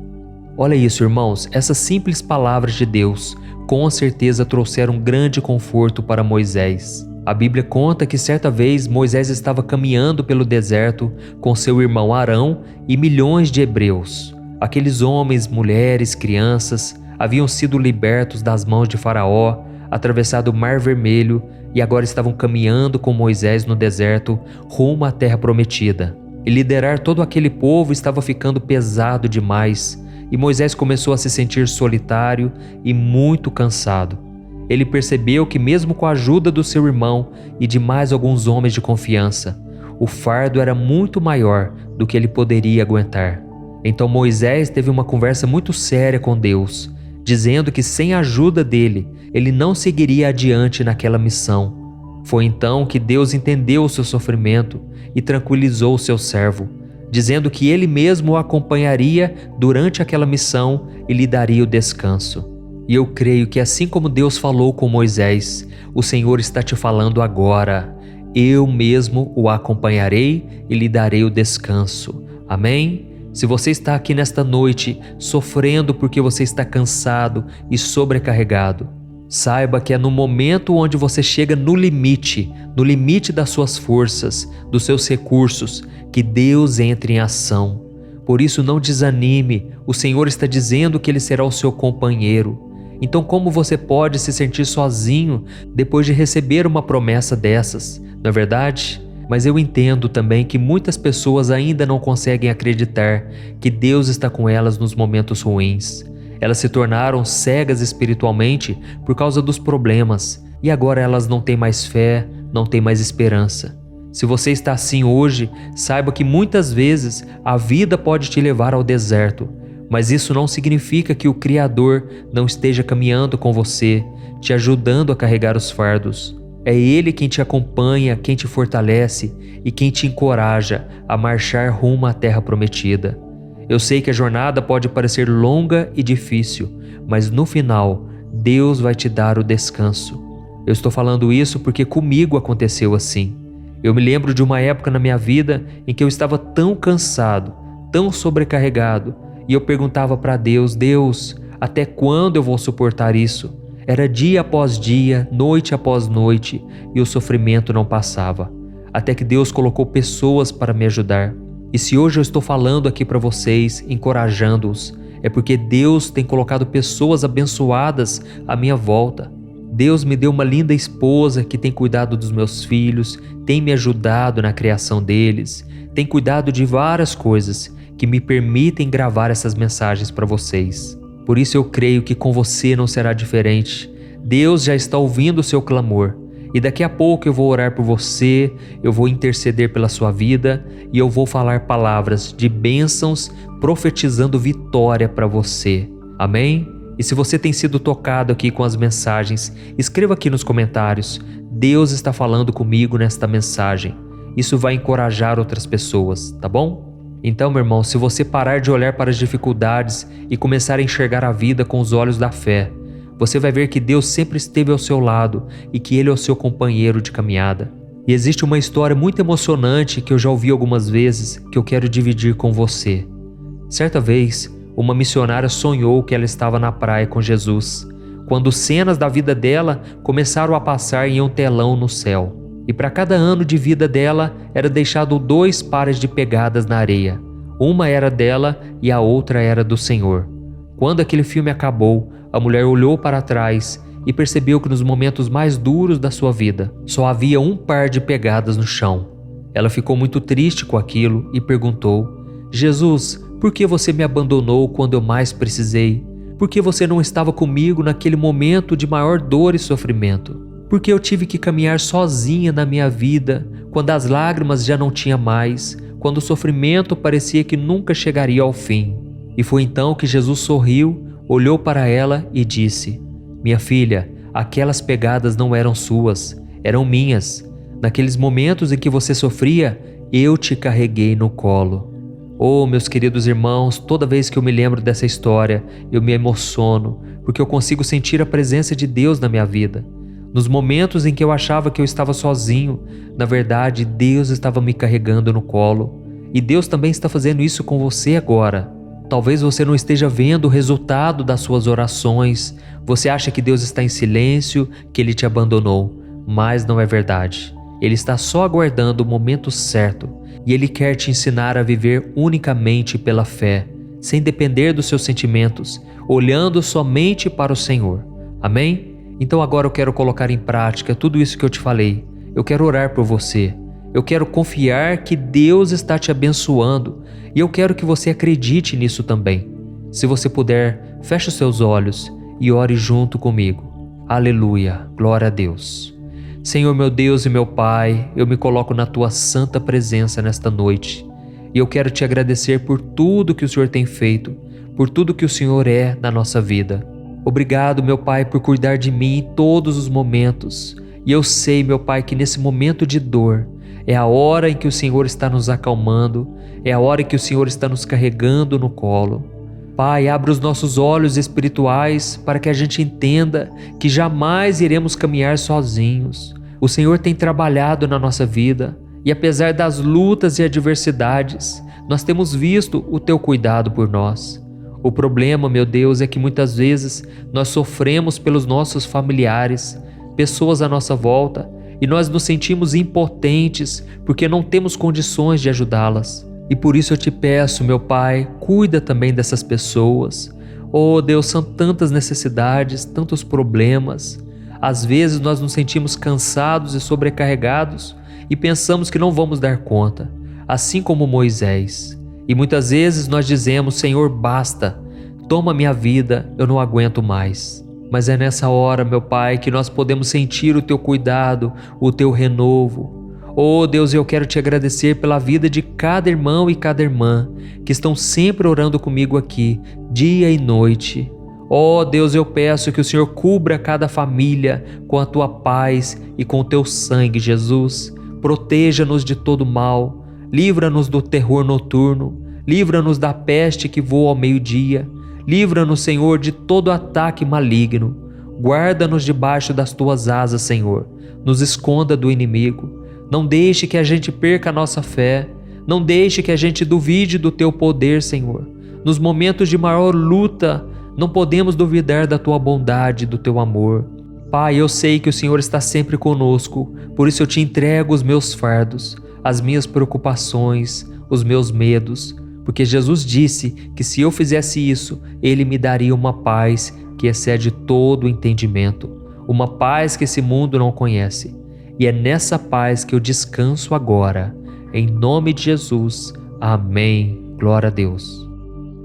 Olha isso, irmãos, essas simples palavras de Deus com certeza trouxeram grande conforto para Moisés. A Bíblia conta que certa vez Moisés estava caminhando pelo deserto com seu irmão Arão e milhões de hebreus. Aqueles homens, mulheres, crianças haviam sido libertos das mãos de Faraó, atravessado o Mar Vermelho e agora estavam caminhando com Moisés no deserto rumo à Terra Prometida. E liderar todo aquele povo estava ficando pesado demais e Moisés começou a se sentir solitário e muito cansado. Ele percebeu que mesmo com a ajuda do seu irmão e de mais alguns homens de confiança, o fardo era muito maior do que ele poderia aguentar. Então Moisés teve uma conversa muito séria com Deus, dizendo que sem a ajuda dele, ele não seguiria adiante naquela missão. Foi então que Deus entendeu o seu sofrimento e tranquilizou o seu servo, dizendo que ele mesmo o acompanharia durante aquela missão e lhe daria o descanso. E eu creio que assim como Deus falou com Moisés, o Senhor está te falando agora: eu mesmo o acompanharei e lhe darei o descanso. Amém? Se você está aqui nesta noite sofrendo porque você está cansado e sobrecarregado, saiba que é no momento onde você chega no limite das suas forças, dos seus recursos, que Deus entra em ação. Por isso não desanime, o Senhor está dizendo que Ele será o seu companheiro. Então como você pode se sentir sozinho depois de receber uma promessa dessas, não é verdade? Mas eu entendo também que muitas pessoas ainda não conseguem acreditar que Deus está com elas nos momentos ruins. Elas se tornaram cegas espiritualmente por causa dos problemas e agora elas não têm mais fé, não têm mais esperança. Se você está assim hoje, saiba que muitas vezes a vida pode te levar ao deserto, mas isso não significa que o Criador não esteja caminhando com você, te ajudando a carregar os fardos. É Ele quem te acompanha, quem te fortalece e quem te encoraja a marchar rumo à terra prometida. Eu sei que a jornada pode parecer longa e difícil, mas no final, Deus vai te dar o descanso. Eu estou falando isso porque comigo aconteceu assim. Eu me lembro de uma época na minha vida em que eu estava tão cansado, tão sobrecarregado, e eu perguntava para Deus: Deus, até quando eu vou suportar isso? Era dia após dia, noite após noite, e o sofrimento não passava. Até que Deus colocou pessoas para me ajudar. E se hoje eu estou falando aqui para vocês, encorajando-os, é porque Deus tem colocado pessoas abençoadas à minha volta. Deus me deu uma linda esposa que tem cuidado dos meus filhos, tem me ajudado na criação deles, tem cuidado de várias coisas que me permitem gravar essas mensagens para vocês. Por isso eu creio que com você não será diferente. Deus já está ouvindo o seu clamor. E daqui a pouco eu vou orar por você, eu vou interceder pela sua vida e eu vou falar palavras de bênçãos, profetizando vitória para você. Amém? E se você tem sido tocado aqui com as mensagens, escreva aqui nos comentários: Deus está falando comigo nesta mensagem. Isso vai encorajar outras pessoas, tá bom? Então, meu irmão, se você parar de olhar para as dificuldades e começar a enxergar a vida com os olhos da fé, você vai ver que Deus sempre esteve ao seu lado e que Ele é o seu companheiro de caminhada. E existe uma história muito emocionante que eu já ouvi algumas vezes que eu quero dividir com você. Certa vez, uma missionária sonhou que ela estava na praia com Jesus, quando cenas da vida dela começaram a passar em um telão no céu. E para cada ano de vida dela era deixado 2 pares de pegadas na areia. Uma era dela e a outra era do Senhor. Quando aquele filme acabou, a mulher olhou para trás e percebeu que nos momentos mais duros da sua vida, só havia 1 par de pegadas no chão. Ela ficou muito triste com aquilo e perguntou: Jesus, por que você me abandonou quando eu mais precisei? Por que você não estava comigo naquele momento de maior dor e sofrimento? Por que eu tive que caminhar sozinha na minha vida, quando as lágrimas já não tinha mais, quando o sofrimento parecia que nunca chegaria ao fim? E foi então que Jesus sorriu, olhou para ela e disse: Minha filha, aquelas pegadas não eram suas, eram minhas. Naqueles momentos em que você sofria, eu te carreguei no colo. Oh, meus queridos irmãos, toda vez que eu me lembro dessa história, eu me emociono, porque eu consigo sentir a presença de Deus na minha vida. Nos momentos em que eu achava que eu estava sozinho, na verdade, Deus estava me carregando no colo. E Deus também está fazendo isso com você agora. Talvez você não esteja vendo o resultado das suas orações. Você acha que Deus está em silêncio, que Ele te abandonou. Mas não é verdade. Ele está só aguardando o momento certo. E Ele quer te ensinar a viver unicamente pela fé, sem depender dos seus sentimentos, olhando somente para o Senhor. Amém? Então agora eu quero colocar em prática tudo isso que eu te falei. Eu quero orar por você. Eu quero confiar que Deus está te abençoando e eu quero que você acredite nisso também. Se você puder, feche os seus olhos e ore junto comigo. Aleluia, glória a Deus. Senhor meu Deus e meu Pai, eu me coloco na Tua santa presença nesta noite e eu quero te agradecer por tudo que o Senhor tem feito, por tudo que o Senhor é na nossa vida. Obrigado, meu Pai, por cuidar de mim em todos os momentos. E eu sei, meu Pai, que nesse momento de dor é a hora em que o Senhor está nos acalmando, é a hora em que o Senhor está nos carregando no colo. Pai, abre os nossos olhos espirituais para que a gente entenda que jamais iremos caminhar sozinhos. O Senhor tem trabalhado na nossa vida e apesar das lutas e adversidades, nós temos visto o Teu cuidado por nós. O problema, meu Deus, é que muitas vezes nós sofremos pelos nossos familiares, pessoas à nossa volta, e nós nos sentimos impotentes porque não temos condições de ajudá-las. E por isso eu te peço, meu Pai, cuida também dessas pessoas. Oh Deus, são tantas necessidades, tantos problemas. Às vezes nós nos sentimos cansados e sobrecarregados e pensamos que não vamos dar conta, assim como Moisés. E muitas vezes nós dizemos: Senhor, basta, toma minha vida, eu não aguento mais. Mas é nessa hora, meu Pai, que nós podemos sentir o Teu cuidado, o Teu renovo. Oh Deus, eu quero Te agradecer pela vida de cada irmão e cada irmã que estão sempre orando comigo aqui, dia e noite. Oh Deus, eu peço que o Senhor cubra cada família com a Tua paz e com o Teu sangue, Jesus. Proteja-nos de todo mal, livra-nos do terror noturno, livra-nos da peste que voa ao meio-dia, livra-nos, Senhor, de todo ataque maligno. Guarda-nos debaixo das Tuas asas, Senhor. Nos esconda do inimigo. Não deixe que a gente perca a nossa fé. Não deixe que a gente duvide do Teu poder, Senhor. Nos momentos de maior luta, não podemos duvidar da Tua bondade, do Teu amor. Pai, eu sei que o Senhor está sempre conosco, por isso eu Te entrego os meus fardos, as minhas preocupações, os meus medos, porque Jesus disse que se eu fizesse isso, Ele me daria uma paz que excede todo o entendimento, uma paz que esse mundo não conhece. E é nessa paz que eu descanso agora. Em nome de Jesus. Amém. Glória a Deus.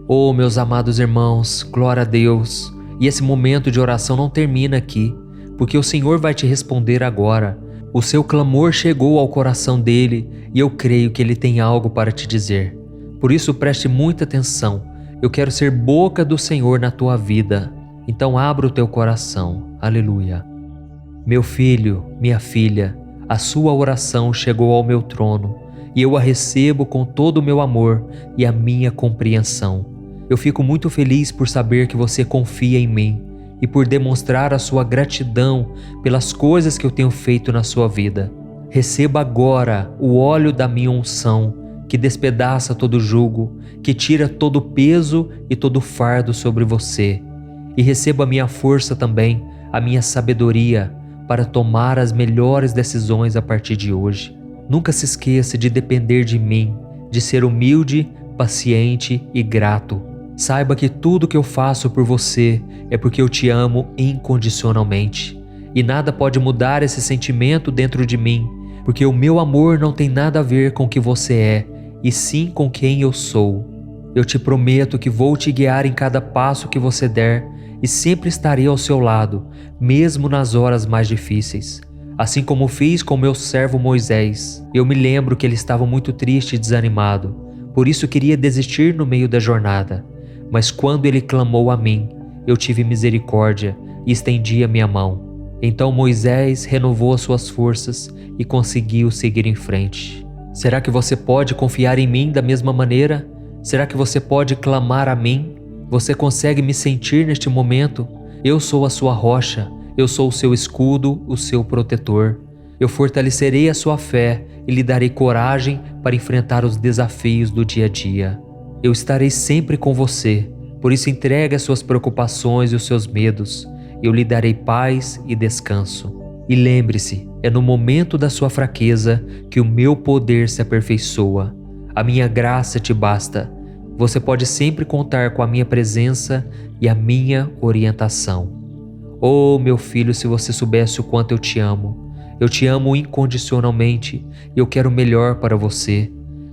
Oh, meus amados irmãos, glória a Deus. E esse momento de oração não termina aqui, porque o Senhor vai te responder agora. O seu clamor chegou ao coração dele e eu creio que ele tem algo para te dizer. Por isso preste muita atenção. Eu quero ser boca do Senhor na tua vida. Então abra o teu coração. Aleluia. Meu filho, minha filha, a sua oração chegou ao meu trono e eu a recebo com todo o meu amor e a minha compreensão. Eu fico muito feliz por saber que você confia em mim e por demonstrar a sua gratidão pelas coisas que eu tenho feito na sua vida. Receba agora o óleo da minha unção, que despedaça todo jugo, que tira todo o peso e todo o fardo sobre você. E receba a minha força também, a minha sabedoria, para tomar as melhores decisões a partir de hoje. Nunca se esqueça de depender de mim, de ser humilde, paciente e grato. Saiba que tudo que eu faço por você é porque eu te amo incondicionalmente. E nada pode mudar esse sentimento dentro de mim, porque o meu amor não tem nada a ver com o que você é, e sim com quem eu sou. Eu te prometo que vou te guiar em cada passo que você der e sempre estarei ao seu lado, mesmo nas horas mais difíceis. Assim como fiz com meu servo Moisés. Eu me lembro que ele estava muito triste e desanimado, por isso queria desistir no meio da jornada. Mas quando ele clamou a mim, eu tive misericórdia e estendi a minha mão. Então Moisés renovou as suas forças e conseguiu seguir em frente. Será que você pode confiar em mim da mesma maneira? Será que você pode clamar a mim? Você consegue me sentir neste momento? Eu sou a sua rocha, eu sou o seu escudo, o seu protetor. Eu fortalecerei a sua fé e lhe darei coragem para enfrentar os desafios do dia a dia. Eu estarei sempre com você, por isso entregue as suas preocupações e os seus medos. Eu lhe darei paz e descanso. E lembre-se, é no momento da sua fraqueza que o meu poder se aperfeiçoa. A minha graça te basta. Você pode sempre contar com a minha presença e a minha orientação. Oh, meu filho, se você soubesse o quanto eu te amo. Eu te amo incondicionalmente e eu quero o melhor para você.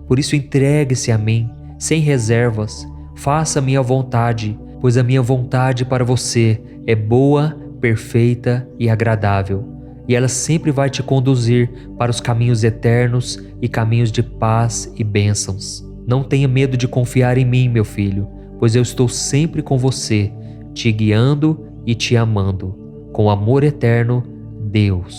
Por isso entregue-se a mim, sem reservas. Faça a minha vontade, pois a minha vontade para você é boa, perfeita e agradável. E ela sempre vai te conduzir para os caminhos eternos e caminhos de paz e bênçãos. Não tenha medo de confiar em mim, meu filho, pois eu estou sempre com você, te guiando e te amando. Com amor eterno, Deus.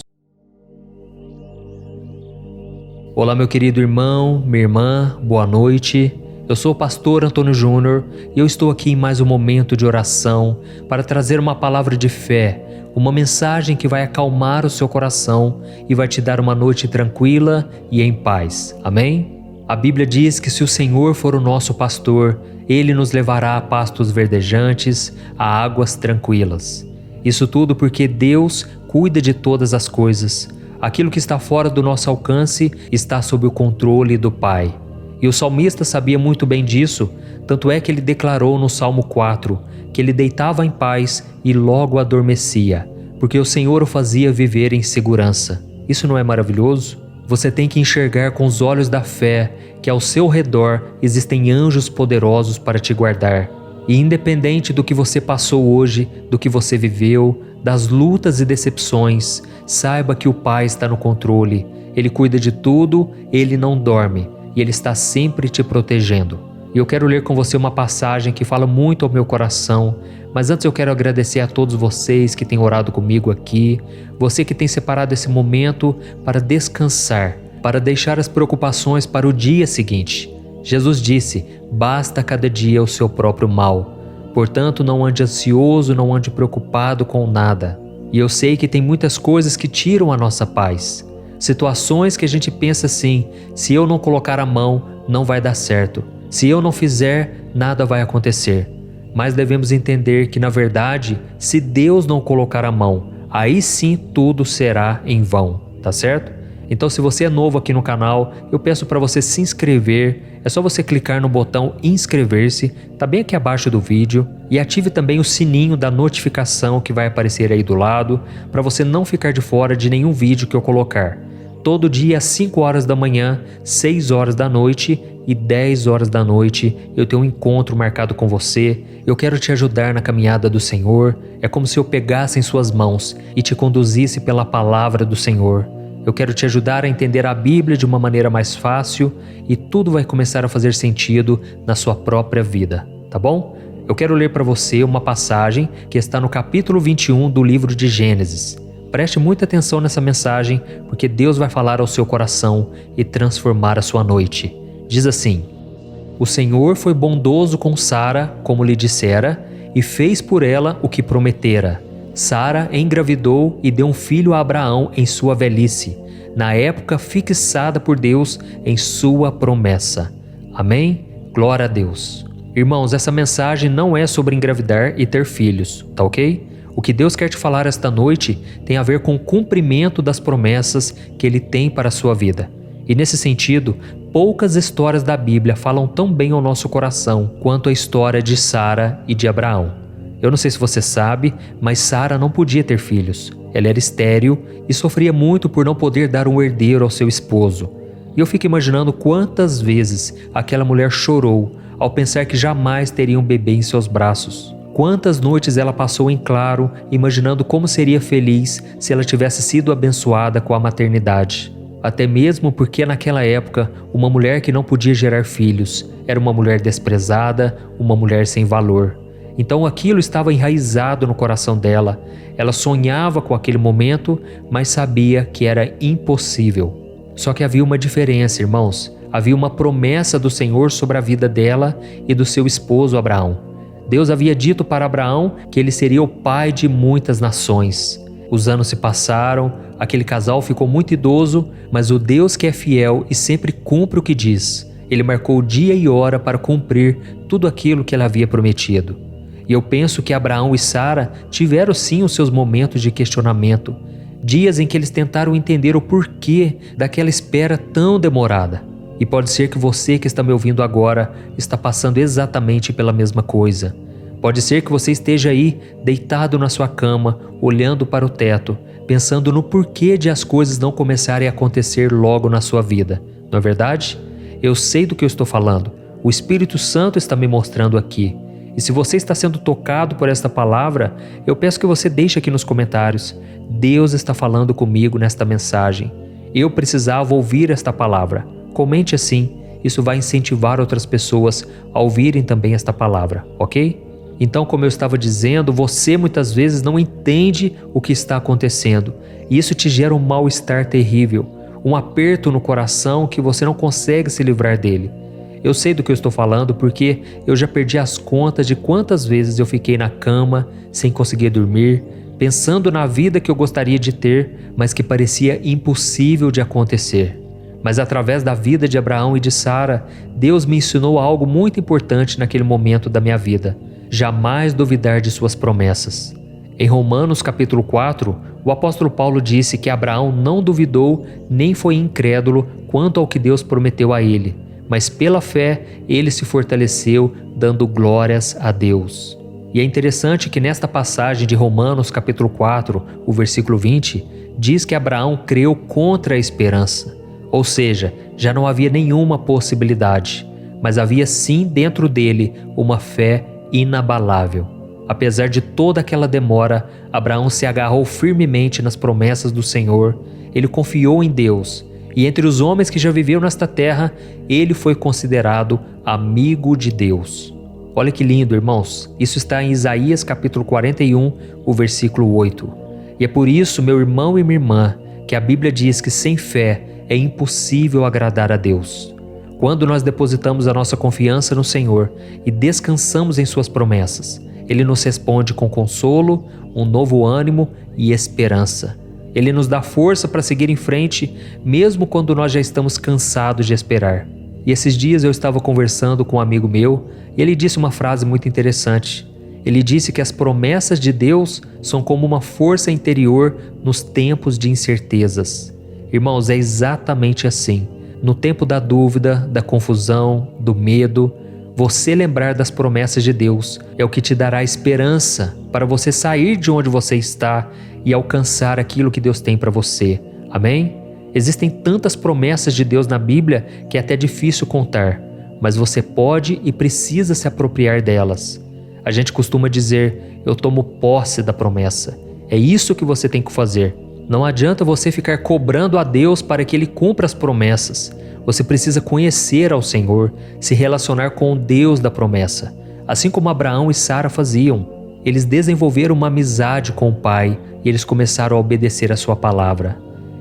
Olá, meu querido irmão, minha irmã, boa noite. Eu sou o pastor Antônio Júnior e eu estou aqui em mais um momento de oração para trazer uma palavra de fé, uma mensagem que vai acalmar o seu coração e vai te dar uma noite tranquila e em paz. Amém? A Bíblia diz que se o Senhor for o nosso pastor, Ele nos levará a pastos verdejantes, a águas tranquilas. Isso tudo porque Deus cuida de todas as coisas. Aquilo que está fora do nosso alcance está sob o controle do Pai. E o salmista sabia muito bem disso, tanto é que ele declarou no Salmo 4 que ele deitava em paz e logo adormecia, porque o Senhor o fazia viver em segurança. Isso não é maravilhoso? Você tem que enxergar com os olhos da fé que ao seu redor existem anjos poderosos para te guardar. E independente do que você passou hoje, do que você viveu, das lutas e decepções, saiba que o Pai está no controle. Ele cuida de tudo, Ele não dorme e Ele está sempre te protegendo. E eu quero ler com você uma passagem que fala muito ao meu coração, mas antes eu quero agradecer a todos vocês que têm orado comigo aqui, você que tem separado esse momento para descansar, para deixar as preocupações para o dia seguinte. Jesus disse: basta cada dia o seu próprio mal. Portanto, não ande ansioso, não ande preocupado com nada. E eu sei que tem muitas coisas que tiram a nossa paz. Situações que a gente pensa assim: se eu não colocar a mão, não vai dar certo. Se eu não fizer, nada vai acontecer. Mas devemos entender que, na verdade, se Deus não colocar a mão, aí sim tudo será em vão, tá certo? Então, se você é novo aqui no canal, eu peço para você se inscrever. É só você clicar no botão inscrever-se, tá bem aqui abaixo do vídeo, e ative também o sininho da notificação que vai aparecer aí do lado, para você não ficar de fora de nenhum vídeo que eu colocar. Todo dia às 5 horas da manhã, 6 horas da noite e 10 horas da noite, eu tenho um encontro marcado com você. Eu quero te ajudar na caminhada do Senhor. É como se eu pegasse em suas mãos e te conduzisse pela palavra do Senhor. Eu quero te ajudar a entender a Bíblia de uma maneira mais fácil e tudo vai começar a fazer sentido na sua própria vida, tá bom? Eu quero ler para você uma passagem que está no capítulo 21 do livro de Gênesis. Preste muita atenção nessa mensagem, porque Deus vai falar ao seu coração e transformar a sua noite. Diz assim: o Senhor foi bondoso com Sara, como lhe dissera, e fez por ela o que prometera. Sara engravidou e deu um filho a Abraão em sua velhice, na época fixada por Deus em sua promessa. Amém? Glória a Deus. Irmãos, essa mensagem não é sobre engravidar e ter filhos, tá ok? O que Deus quer te falar esta noite tem a ver com o cumprimento das promessas que Ele tem para a sua vida. E nesse sentido, poucas histórias da Bíblia falam tão bem ao nosso coração quanto a história de Sara e de Abraão. Eu não sei se você sabe, mas Sara não podia ter filhos. Ela era estéril e sofria muito por não poder dar um herdeiro ao seu esposo. E eu fico imaginando quantas vezes aquela mulher chorou ao pensar que jamais teria um bebê em seus braços. Quantas noites ela passou em claro, imaginando como seria feliz se ela tivesse sido abençoada com a maternidade. Até mesmo porque naquela época, uma mulher que não podia gerar filhos era uma mulher desprezada, uma mulher sem valor. Então aquilo estava enraizado no coração dela. Ela sonhava com aquele momento, mas sabia que era impossível. Só que havia uma diferença, irmãos. Havia uma promessa do Senhor sobre a vida dela e do seu esposo Abraão. Deus havia dito para Abraão que ele seria o pai de muitas nações. Os anos se passaram, aquele casal ficou muito idoso, mas o Deus que é fiel e sempre cumpre o que diz, Ele marcou dia e hora para cumprir tudo aquilo que Ele havia prometido. E eu penso que Abraão e Sara tiveram sim os seus momentos de questionamento, dias em que eles tentaram entender o porquê daquela espera tão demorada. E pode ser que você que está me ouvindo agora está passando exatamente pela mesma coisa. Pode ser que você esteja aí, deitado na sua cama, olhando para o teto, pensando no porquê de as coisas não começarem a acontecer logo na sua vida. Não é verdade? Eu sei do que eu estou falando. O Espírito Santo está me mostrando aqui. E se você está sendo tocado por esta palavra, eu peço que você deixe aqui nos comentários: Deus está falando comigo nesta mensagem. Eu precisava ouvir esta palavra. Comente assim, isso vai incentivar outras pessoas a ouvirem também esta palavra, ok? Então, como eu estava dizendo, você muitas vezes não entende o que está acontecendo e isso te gera um mal-estar terrível. um aperto no coração que você não consegue se livrar dele. Eu sei do que eu estou falando porque eu já perdi as contas de quantas vezes eu fiquei na cama sem conseguir dormir, pensando na vida que eu gostaria de ter, mas que parecia impossível de acontecer. Mas através da vida de Abraão e de Sara, Deus me ensinou algo muito importante naquele momento da minha vida: jamais duvidar de suas promessas. Em Romanos capítulo 4, o apóstolo Paulo disse que Abraão não duvidou nem foi incrédulo quanto ao que Deus prometeu a ele, mas pela fé ele se fortaleceu, dando glórias a Deus. E é interessante que nesta passagem de Romanos capítulo 4, o versículo 20, diz que Abraão creu contra a esperança. Ou seja, já não havia nenhuma possibilidade, mas havia sim dentro dele uma fé inabalável. Apesar de toda aquela demora, Abraão se agarrou firmemente nas promessas do Senhor, ele confiou em Deus, e entre os homens que já viveram nesta terra, ele foi considerado amigo de Deus. Olha que lindo, irmãos, isso está em Isaías capítulo 41, o versículo 8. E é por isso, meu irmão e minha irmã, que a Bíblia diz que sem fé é impossível agradar a Deus. Quando nós depositamos a nossa confiança no Senhor e descansamos em suas promessas, Ele nos responde com consolo, um novo ânimo e esperança. Ele nos dá força para seguir em frente, mesmo quando nós já estamos cansados de esperar. E esses dias eu estava conversando com um amigo meu e ele disse uma frase muito interessante. Ele disse que as promessas de Deus são como uma força interior nos tempos de incertezas. Irmãos, é exatamente assim. No tempo da dúvida, da confusão, do medo, você lembrar das promessas de Deus é o que te dará esperança para você sair de onde você está e alcançar aquilo que Deus tem para você. Amém? Existem tantas promessas de Deus na Bíblia que é até difícil contar, mas você pode e precisa se apropriar delas. A gente costuma dizer, eu tomo posse da promessa. É isso que você tem que fazer. Não adianta você ficar cobrando a Deus para que Ele cumpra as promessas. Você precisa conhecer ao Senhor, se relacionar com o Deus da promessa. Assim como Abraão e Sara faziam. Eles desenvolveram uma amizade com o Pai e eles começaram a obedecer a sua palavra.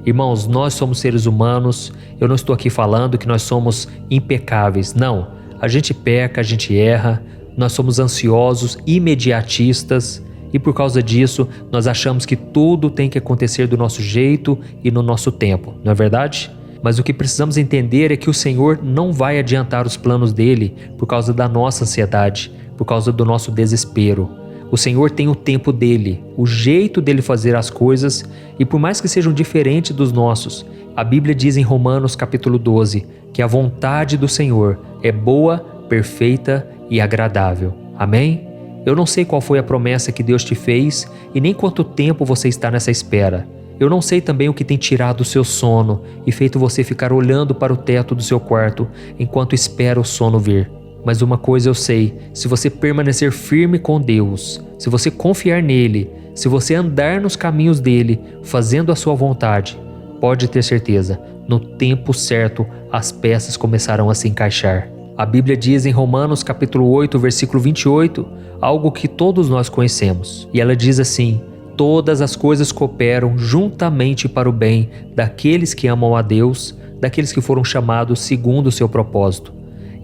Irmãos, nós somos seres humanos. Eu não estou aqui falando que nós somos impecáveis. Não, a gente peca, a gente erra. Nós somos ansiosos, imediatistas. E por causa disso, nós achamos que tudo tem que acontecer do nosso jeito e no nosso tempo, não é verdade? Mas o que precisamos entender é que o Senhor não vai adiantar os planos dele por causa da nossa ansiedade, por causa do nosso desespero. O Senhor tem o tempo dele, o jeito dele fazer as coisas, e por mais que sejam diferentes dos nossos, a Bíblia diz em Romanos capítulo 12 que a vontade do Senhor é boa, perfeita e agradável. Amém? Eu não sei qual foi a promessa que Deus te fez e nem quanto tempo você está nessa espera. Eu não sei também o que tem tirado o seu sono e feito você ficar olhando para o teto do seu quarto enquanto espera o sono vir. Mas uma coisa eu sei, se você permanecer firme com Deus, se você confiar nele, se você andar nos caminhos dele, fazendo a sua vontade, pode ter certeza, no tempo certo as peças começarão a se encaixar. A Bíblia diz em Romanos capítulo 8, versículo 28, algo que todos nós conhecemos. E ela diz assim, todas as coisas cooperam juntamente para o bem daqueles que amam a Deus, daqueles que foram chamados segundo o seu propósito.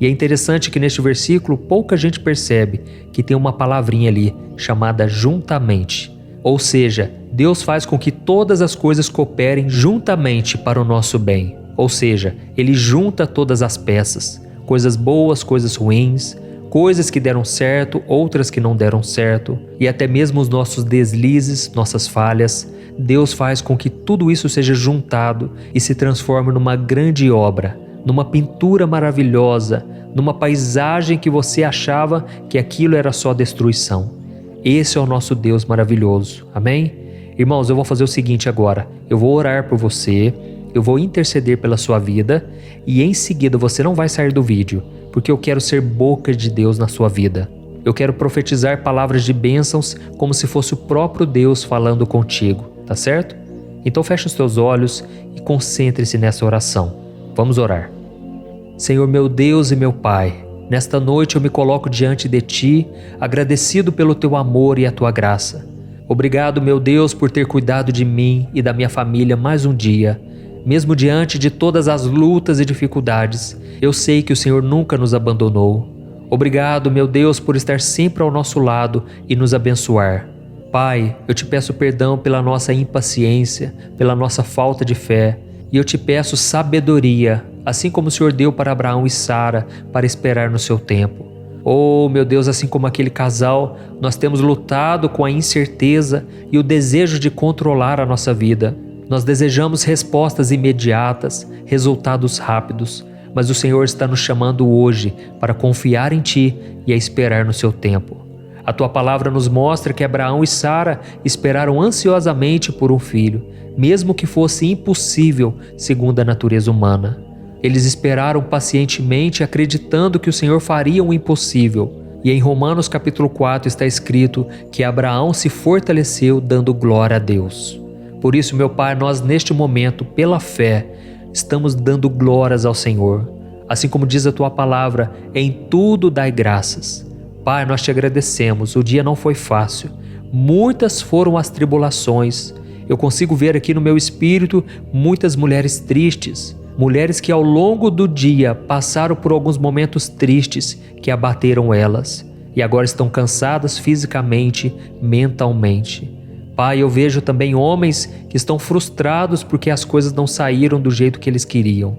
E é interessante que neste versículo pouca gente percebe que tem uma palavrinha ali chamada juntamente. Ou seja, Deus faz com que todas as coisas cooperem juntamente para o nosso bem. Ou seja, Ele junta todas as peças. Coisas boas, coisas ruins, coisas que deram certo, outras que não deram certo, e até mesmo os nossos deslizes, nossas falhas, Deus faz com que tudo isso seja juntado e se transforme numa grande obra, numa pintura maravilhosa, numa paisagem que você achava que aquilo era só destruição. Esse é o nosso Deus maravilhoso, amém? Irmãos, eu vou fazer o seguinte agora, eu vou orar por você, eu vou interceder pela sua vida e em seguida você não vai sair do vídeo, porque eu quero ser boca de Deus na sua vida. Eu quero profetizar palavras de bênçãos como se fosse o próprio Deus falando contigo, tá certo? Então feche os teus olhos e concentre-se nessa oração. Vamos orar. Senhor meu Deus e meu Pai, nesta noite eu me coloco diante de Ti, agradecido pelo Teu amor e a Tua graça. Obrigado, meu Deus, por ter cuidado de mim e da minha família mais um dia. Mesmo diante de todas as lutas e dificuldades, eu sei que o Senhor nunca nos abandonou. Obrigado, meu Deus, por estar sempre ao nosso lado e nos abençoar. Pai, eu te peço perdão pela nossa impaciência, pela nossa falta de fé, e eu te peço sabedoria, assim como o Senhor deu para Abraão e Sara, para esperar no seu tempo. Oh, meu Deus, assim como aquele casal, nós temos lutado com a incerteza e o desejo de controlar a nossa vida. Nós desejamos respostas imediatas, resultados rápidos, mas o Senhor está nos chamando hoje para confiar em Ti e a esperar no seu tempo. A Tua palavra nos mostra que Abraão e Sara esperaram ansiosamente por um filho, mesmo que fosse impossível segundo a natureza humana. Eles esperaram pacientemente, acreditando que o Senhor faria o impossível. E em Romanos capítulo 4 está escrito que Abraão se fortaleceu dando glória a Deus. Por isso, meu Pai, nós neste momento, pela fé, estamos dando glórias ao Senhor. Assim como diz a Tua palavra, em tudo dai graças. Pai, nós te agradecemos, o dia não foi fácil. Muitas foram as tribulações. Eu consigo ver aqui no meu espírito muitas mulheres tristes. Mulheres que ao longo do dia passaram por alguns momentos tristes que abateram elas e agora estão cansadas fisicamente, mentalmente. Pai, eu vejo também homens que estão frustrados porque as coisas não saíram do jeito que eles queriam.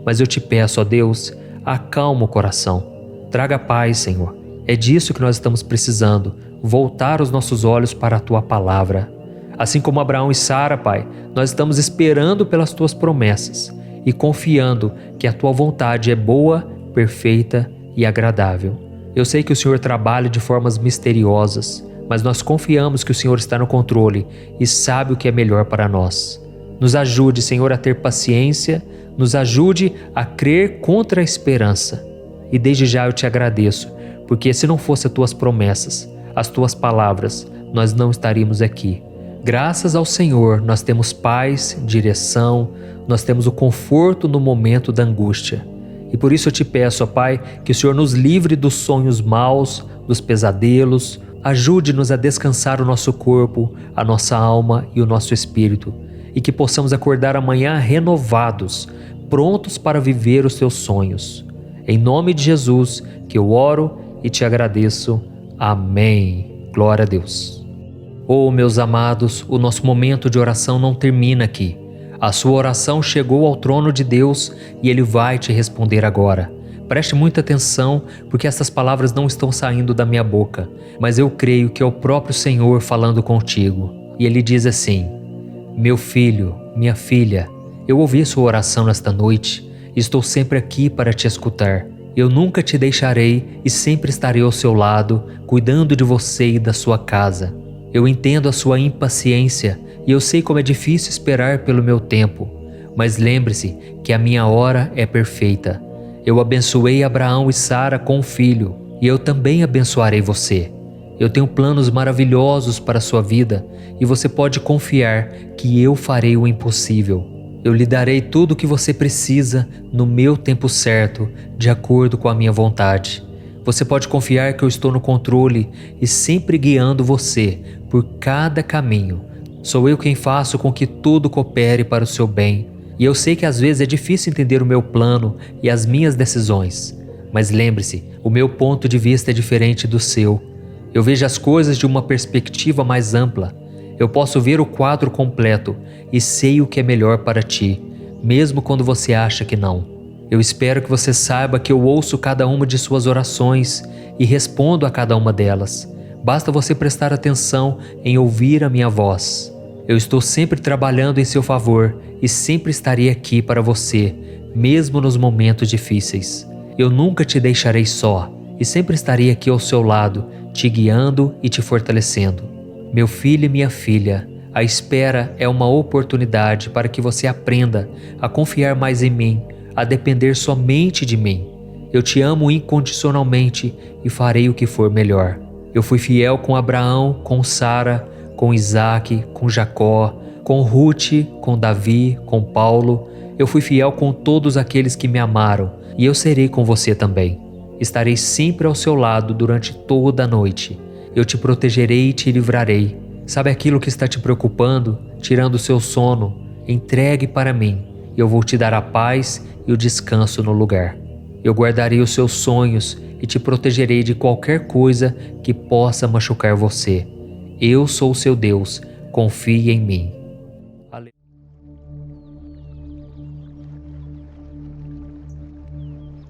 Mas eu te peço, ó Deus, acalma o coração. Traga paz, Senhor. É disso que nós estamos precisando, voltar os nossos olhos para a Tua palavra. Assim como Abraão e Sara, Pai, nós estamos esperando pelas Tuas promessas e confiando que a Tua vontade é boa, perfeita e agradável. Eu sei que o Senhor trabalha de formas misteriosas, mas nós confiamos que o Senhor está no controle e sabe o que é melhor para nós. Nos ajude, Senhor, a ter paciência, nos ajude a crer contra a esperança. E desde já eu te agradeço, porque se não fossem as Tuas promessas, as Tuas palavras, nós não estaríamos aqui. Graças ao Senhor, nós temos paz, direção, nós temos o conforto no momento da angústia. E por isso eu te peço, ó Pai, que o Senhor nos livre dos sonhos maus, dos pesadelos, ajude-nos a descansar o nosso corpo, a nossa alma e o nosso espírito, e que possamos acordar amanhã renovados, prontos para viver os Teus sonhos. Em nome de Jesus que eu oro e te agradeço. Amém. Glória a Deus. Oh, meus amados, o nosso momento de oração não termina aqui. A sua oração chegou ao trono de Deus e Ele vai te responder agora. Preste muita atenção, porque essas palavras não estão saindo da minha boca, mas eu creio que é o próprio Senhor falando contigo. E Ele diz assim: meu filho, minha filha, eu ouvi sua oração nesta noite e estou sempre aqui para te escutar. Eu nunca te deixarei e sempre estarei ao seu lado, cuidando de você e da sua casa. Eu entendo a sua impaciência e eu sei como é difícil esperar pelo meu tempo, mas lembre-se que a minha hora é perfeita. Eu abençoei Abraão e Sara com um filho e eu também abençoarei você. Eu tenho planos maravilhosos para a sua vida e você pode confiar que eu farei o impossível. Eu lhe darei tudo o que você precisa no meu tempo certo, de acordo com a minha vontade. Você pode confiar que eu estou no controle e sempre guiando você por cada caminho. Sou eu quem faço com que tudo coopere para o seu bem. E eu sei que às vezes é difícil entender o meu plano e as minhas decisões. Mas lembre-se, o meu ponto de vista é diferente do seu. Eu vejo as coisas de uma perspectiva mais ampla. Eu posso ver o quadro completo e sei o que é melhor para ti, mesmo quando você acha que não. Eu espero que você saiba que eu ouço cada uma de suas orações e respondo a cada uma delas. Basta você prestar atenção em ouvir a minha voz. Eu estou sempre trabalhando em seu favor e sempre estarei aqui para você, mesmo nos momentos difíceis. Eu nunca te deixarei só e sempre estarei aqui ao seu lado, te guiando e te fortalecendo. Meu filho e minha filha, a espera é uma oportunidade para que você aprenda a confiar mais em mim, a depender somente de mim. Eu te amo incondicionalmente e farei o que for melhor. Eu fui fiel com Abraão, com Sara, com Isaac, com Jacó, com Ruth, com Davi, com Paulo. Eu fui fiel com todos aqueles que me amaram e eu serei com você também. Estarei sempre ao seu lado durante toda a noite. Eu te protegerei e te livrarei. Sabe aquilo que está te preocupando, tirando o seu sono? Entregue para mim e eu vou te dar a paz e o descanso no lugar. Eu guardarei os seus sonhos e te protegerei de qualquer coisa que possa machucar você. Eu sou o seu Deus, confie em mim.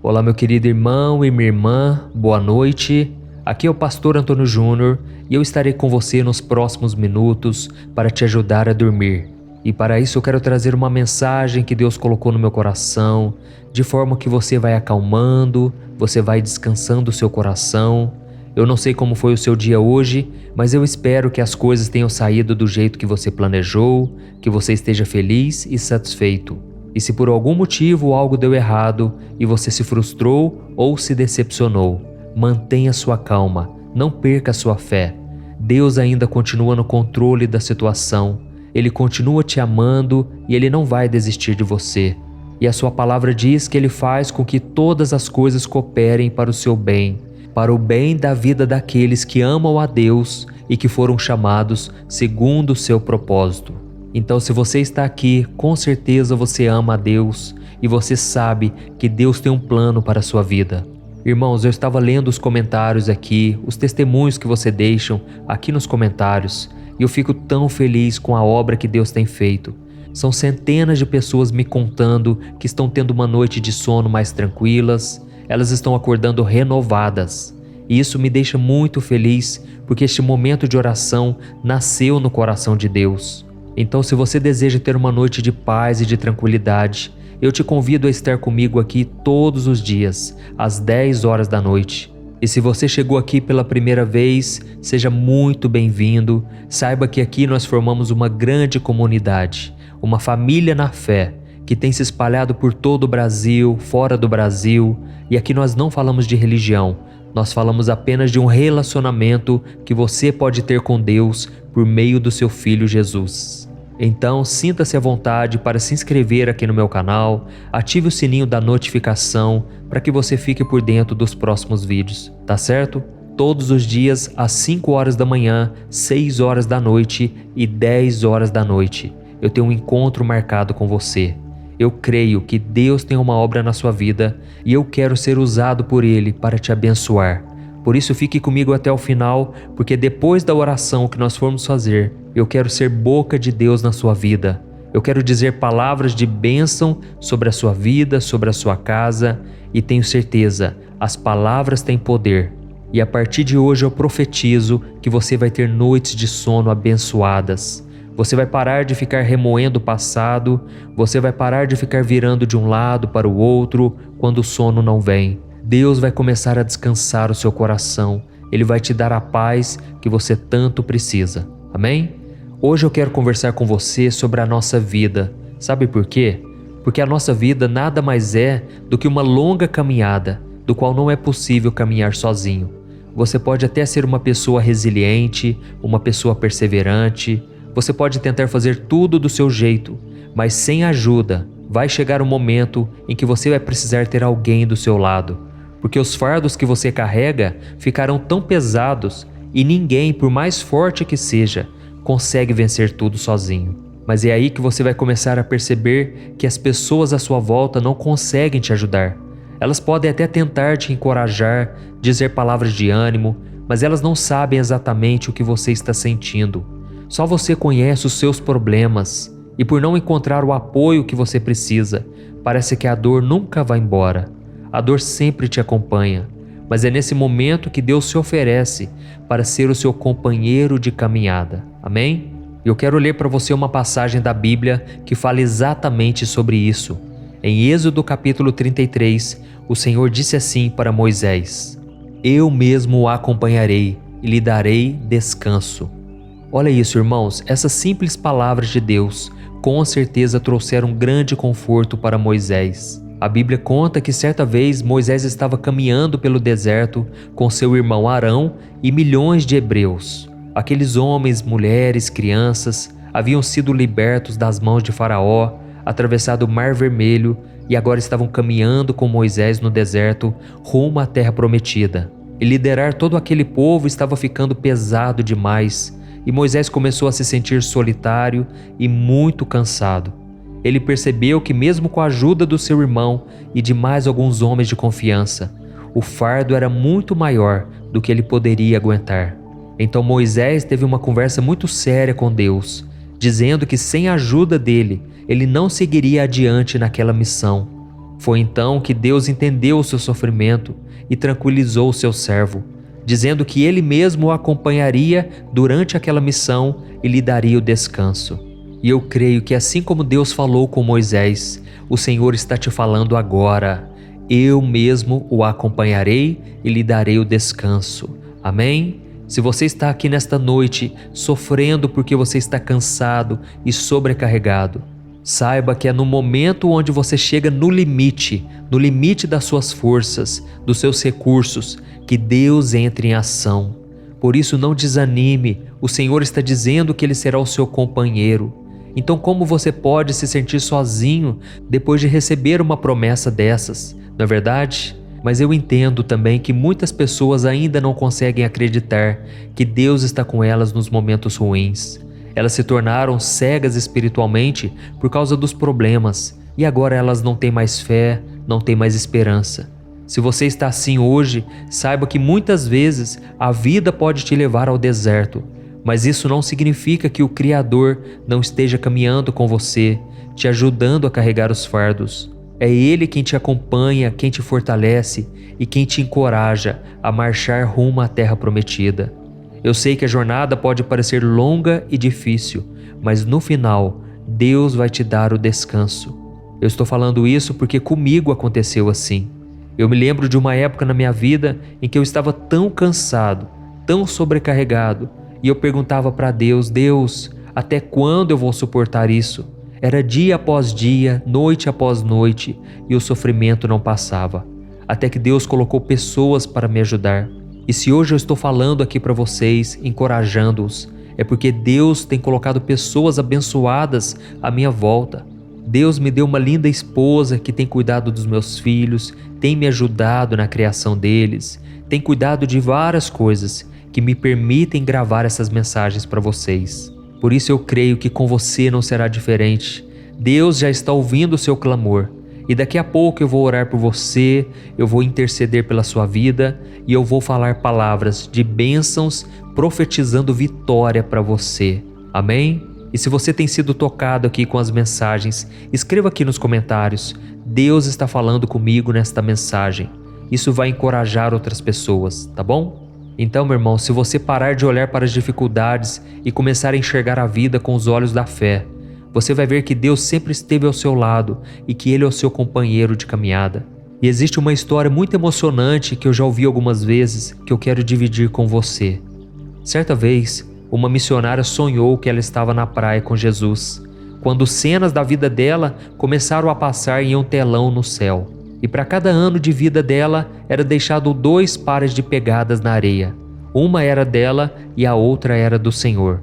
Olá, meu querido irmão e minha irmã, boa noite. Aqui é o pastor Antônio Júnior e eu estarei com você nos próximos minutos para te ajudar a dormir. E para isso eu quero trazer uma mensagem que Deus colocou no meu coração, de forma que você vai acalmando, você vai descansando o seu coração. Eu não sei como foi o seu dia hoje, mas eu espero que as coisas tenham saído do jeito que você planejou, que você esteja feliz e satisfeito. E se por algum motivo algo deu errado e você se frustrou ou se decepcionou, mantenha sua calma, não perca sua fé. Deus ainda continua no controle da situação, Ele continua te amando e Ele não vai desistir de você. E a sua palavra diz que Ele faz com que todas as coisas cooperem para o seu bem, para o bem da vida daqueles que amam a Deus e que foram chamados segundo o seu propósito. Então, se você está aqui, com certeza você ama a Deus e você sabe que Deus tem um plano para a sua vida. Irmãos, eu estava lendo os comentários aqui, os testemunhos que você deixam aqui nos comentários, e eu fico tão feliz com a obra que Deus tem feito. São centenas de pessoas me contando que estão tendo uma noite de sono mais tranquilas, elas estão acordando renovadas. E isso me deixa muito feliz, porque este momento de oração nasceu no coração de Deus. Então, se você deseja ter uma noite de paz e de tranquilidade, eu te convido a estar comigo aqui todos os dias, às 10 horas da noite. E se você chegou aqui pela primeira vez, seja muito bem-vindo. Saiba que aqui nós formamos uma grande comunidade, uma família na fé, que tem se espalhado por todo o Brasil, fora do Brasil. E aqui nós não falamos de religião, nós falamos apenas de um relacionamento que você pode ter com Deus por meio do seu Filho Jesus. Então, sinta-se à vontade para se inscrever aqui no meu canal, ative o sininho da notificação para que você fique por dentro dos próximos vídeos, tá certo? Todos os dias às 5 horas da manhã, 6 horas da noite e 10 horas da noite, eu tenho um encontro marcado com você. Eu creio que Deus tem uma obra na sua vida e eu quero ser usado por Ele para te abençoar. Por isso fique comigo até o final, porque depois da oração que nós formos fazer, eu quero ser boca de Deus na sua vida. Eu quero dizer palavras de bênção sobre a sua vida, sobre a sua casa, e tenho certeza, as palavras têm poder. E a partir de hoje eu profetizo que você vai ter noites de sono abençoadas. Você vai parar de ficar remoendo o passado, você vai parar de ficar virando de um lado para o outro quando o sono não vem. Deus vai começar a descansar o seu coração, Ele vai te dar a paz que você tanto precisa. Amém? Hoje eu quero conversar com você sobre a nossa vida. Sabe por quê? Porque a nossa vida nada mais é do que uma longa caminhada, do qual não é possível caminhar sozinho. Você pode até ser uma pessoa resiliente, uma pessoa perseverante, você pode tentar fazer tudo do seu jeito, mas sem ajuda, vai chegar um momento em que você vai precisar ter alguém do seu lado. Porque os fardos que você carrega ficarão tão pesados e ninguém, por mais forte que seja, consegue vencer tudo sozinho. Mas é aí que você vai começar a perceber que as pessoas à sua volta não conseguem te ajudar. Elas podem até tentar te encorajar, dizer palavras de ânimo, mas elas não sabem exatamente o que você está sentindo. Só você conhece os seus problemas e por não encontrar o apoio que você precisa, parece que a dor nunca vai embora. A dor sempre te acompanha, mas é nesse momento que Deus se oferece para ser o seu companheiro de caminhada. Amém? Eu quero ler para você uma passagem da Bíblia que fala exatamente sobre isso. Em Êxodo capítulo 33, o Senhor disse assim para Moisés: Eu mesmo o acompanharei e lhe darei descanso. Olha isso, irmãos, essas simples palavras de Deus com certeza trouxeram grande conforto para Moisés. A Bíblia conta que certa vez Moisés estava caminhando pelo deserto com seu irmão Arão e milhões de hebreus. Aqueles homens, mulheres, crianças haviam sido libertos das mãos de Faraó, atravessado o Mar Vermelho e agora estavam caminhando com Moisés no deserto rumo à Terra Prometida. E liderar todo aquele povo estava ficando pesado demais e Moisés começou a se sentir solitário e muito cansado. ele percebeu que mesmo com a ajuda do seu irmão e de mais alguns homens de confiança, o fardo era muito maior do que ele poderia aguentar. Então Moisés teve uma conversa muito séria com Deus, dizendo que sem a ajuda dele, ele não seguiria adiante naquela missão. Foi então que Deus entendeu o seu sofrimento e tranquilizou o seu servo, dizendo que ele mesmo o acompanharia durante aquela missão e lhe daria o descanso. E eu creio que assim como Deus falou com Moisés, o Senhor está te falando agora: eu mesmo o acompanharei e lhe darei o descanso. Amém? Se você está aqui nesta noite sofrendo porque você está cansado e sobrecarregado, saiba que é no momento onde você chega no limite das suas forças, dos seus recursos, que Deus entra em ação. Por isso não desanime, o Senhor está dizendo que Ele será o seu companheiro. Então como você pode se sentir sozinho depois de receber uma promessa dessas, não é verdade? Mas eu entendo também que muitas pessoas ainda não conseguem acreditar que Deus está com elas nos momentos ruins. Elas se tornaram cegas espiritualmente por causa dos problemas e agora elas não têm mais fé, não têm mais esperança. Se você está assim hoje, saiba que muitas vezes a vida pode te levar ao deserto, mas isso não significa que o Criador não esteja caminhando com você, te ajudando a carregar os fardos. É Ele quem te acompanha, quem te fortalece e quem te encoraja a marchar rumo à terra prometida. Eu sei que a jornada pode parecer longa e difícil, mas no final, Deus vai te dar o descanso. Eu estou falando isso porque comigo aconteceu assim. Eu me lembro de uma época na minha vida em que eu estava tão cansado, tão sobrecarregado, e eu perguntava para Deus: Deus, até quando eu vou suportar isso? Era dia após dia, noite após noite, e o sofrimento não passava. Até que Deus colocou pessoas para me ajudar. E se hoje eu estou falando aqui para vocês, encorajando-os, é porque Deus tem colocado pessoas abençoadas à minha volta. Deus me deu uma linda esposa que tem cuidado dos meus filhos, tem me ajudado na criação deles, tem cuidado de várias coisas que me permitem gravar essas mensagens para vocês. Por isso eu creio que com você não será diferente. Deus já está ouvindo o seu clamor. E daqui a pouco eu vou orar por você, eu vou interceder pela sua vida e eu vou falar palavras de bênçãos, profetizando vitória para você. Amém? E se você tem sido tocado aqui com as mensagens, escreva aqui nos comentários: Deus está falando comigo nesta mensagem. Isso vai encorajar outras pessoas, tá bom? Então, meu irmão, se você parar de olhar para as dificuldades e começar a enxergar a vida com os olhos da fé, você vai ver que Deus sempre esteve ao seu lado e que Ele é o seu companheiro de caminhada. E existe uma história muito emocionante que eu já ouvi algumas vezes que eu quero dividir com você. Certa vez, uma missionária sonhou que ela estava na praia com Jesus, quando cenas da vida dela começaram a passar em um telão no céu. E para cada ano de vida dela era deixado 2 pares de pegadas na areia. Uma era dela e a outra era do Senhor.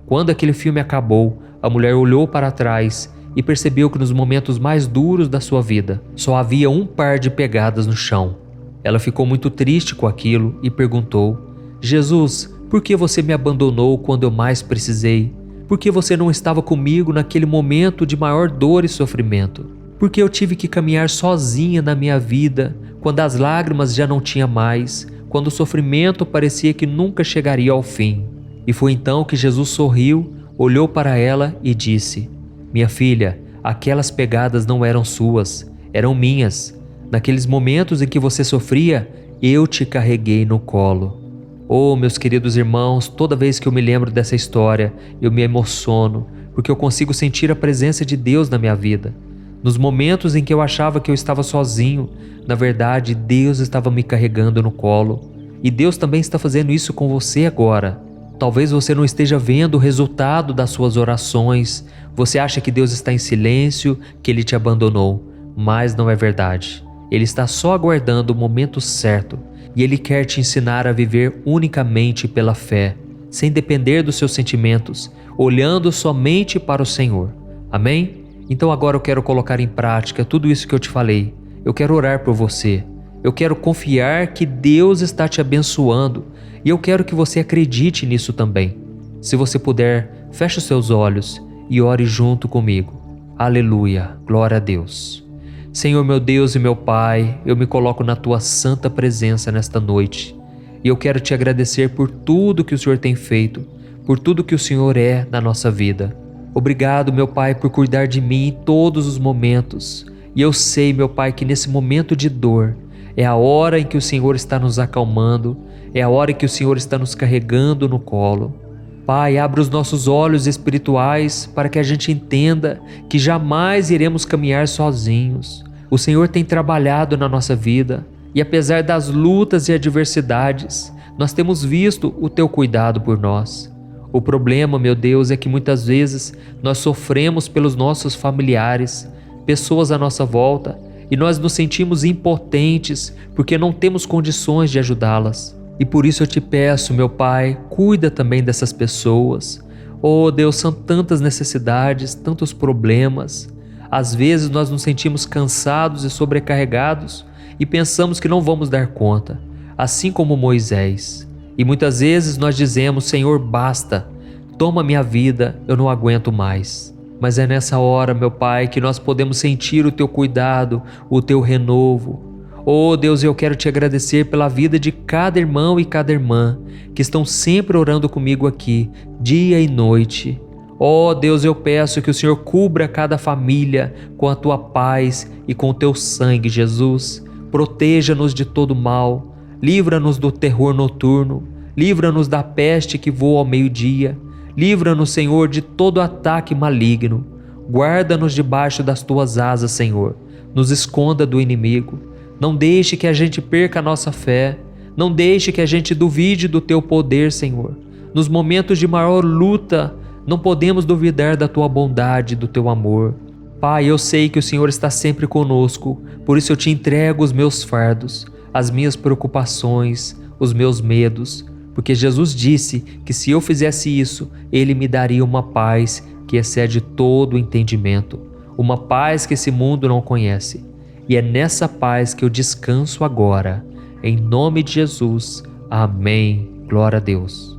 Quando aquele filme acabou, a mulher olhou para trás e percebeu que nos momentos mais duros da sua vida, só havia 1 par de pegadas no chão. Ela ficou muito triste com aquilo e perguntou: Jesus, por que você me abandonou quando eu mais precisei? Por que você não estava comigo naquele momento de maior dor e sofrimento? Por que eu tive que caminhar sozinha na minha vida, quando as lágrimas já não tinha mais, quando o sofrimento parecia que nunca chegaria ao fim? E foi então que Jesus sorriu, olhou para ela e disse: Minha filha, aquelas pegadas não eram suas, eram minhas. Naqueles momentos em que você sofria, eu te carreguei no colo. Oh, meus queridos irmãos, toda vez que eu me lembro dessa história, eu me emociono, porque eu consigo sentir a presença de Deus na minha vida. Nos momentos em que eu achava que eu estava sozinho, na verdade, Deus estava me carregando no colo. E Deus também está fazendo isso com você agora. Talvez você não esteja vendo o resultado das suas orações. Você acha que Deus está em silêncio, que Ele te abandonou. Mas não é verdade. Ele está só aguardando o momento certo. E Ele quer te ensinar a viver unicamente pela fé, sem depender dos seus sentimentos, olhando somente para o Senhor. Amém? Então agora eu quero colocar em prática tudo isso que eu te falei. Eu quero orar por você. Eu quero confiar que Deus está te abençoando e eu quero que você acredite nisso também. Se você puder, feche os seus olhos e ore junto comigo. Aleluia, glória a Deus. Senhor meu Deus e meu Pai, eu me coloco na Tua santa presença nesta noite e eu quero Te agradecer por tudo que o Senhor tem feito, por tudo que o Senhor é na nossa vida. Obrigado, meu Pai, por cuidar de mim em todos os momentos. E eu sei, meu Pai, que nesse momento de dor é a hora em que o Senhor está nos acalmando, é a hora em que o Senhor está nos carregando no colo. Pai, abre os nossos olhos espirituais para que a gente entenda que jamais iremos caminhar sozinhos. O Senhor tem trabalhado na nossa vida e apesar das lutas e adversidades, nós temos visto o Teu cuidado por nós. O problema, meu Deus, é que muitas vezes nós sofremos pelos nossos familiares, pessoas à nossa volta, e nós nos sentimos impotentes porque não temos condições de ajudá-las. E por isso eu te peço, meu Pai, cuida também dessas pessoas. Oh Deus, são tantas necessidades, tantos problemas. Às vezes nós nos sentimos cansados e sobrecarregados e pensamos que não vamos dar conta, assim como Moisés. E muitas vezes nós dizemos: Senhor, basta, toma minha vida, eu não aguento mais. Mas é nessa hora, meu Pai, que nós podemos sentir o Teu cuidado, o Teu renovo. Oh Deus, eu quero Te agradecer pela vida de cada irmão e cada irmã que estão sempre orando comigo aqui, dia e noite. Oh Deus, eu peço que o Senhor cubra cada família com a Tua paz e com o Teu sangue, Jesus. Proteja-nos de todo mal, livra-nos do terror noturno, livra-nos da peste que voa ao meio-dia, livra-nos, Senhor, de todo ataque maligno. Guarda-nos debaixo das Tuas asas, Senhor, nos esconda do inimigo. Não deixe que a gente perca a nossa fé. Não deixe que a gente duvide do Teu poder, Senhor. Nos momentos de maior luta, não podemos duvidar da Tua bondade, do Teu amor. Pai, eu sei que o Senhor está sempre conosco, por isso eu Te entrego os meus fardos, as minhas preocupações, os meus medos, porque Jesus disse que se eu fizesse isso, Ele me daria uma paz que excede todo o entendimento, uma paz que esse mundo não conhece. E é nessa paz que eu descanso agora. Em nome de Jesus. Amém. Glória a Deus.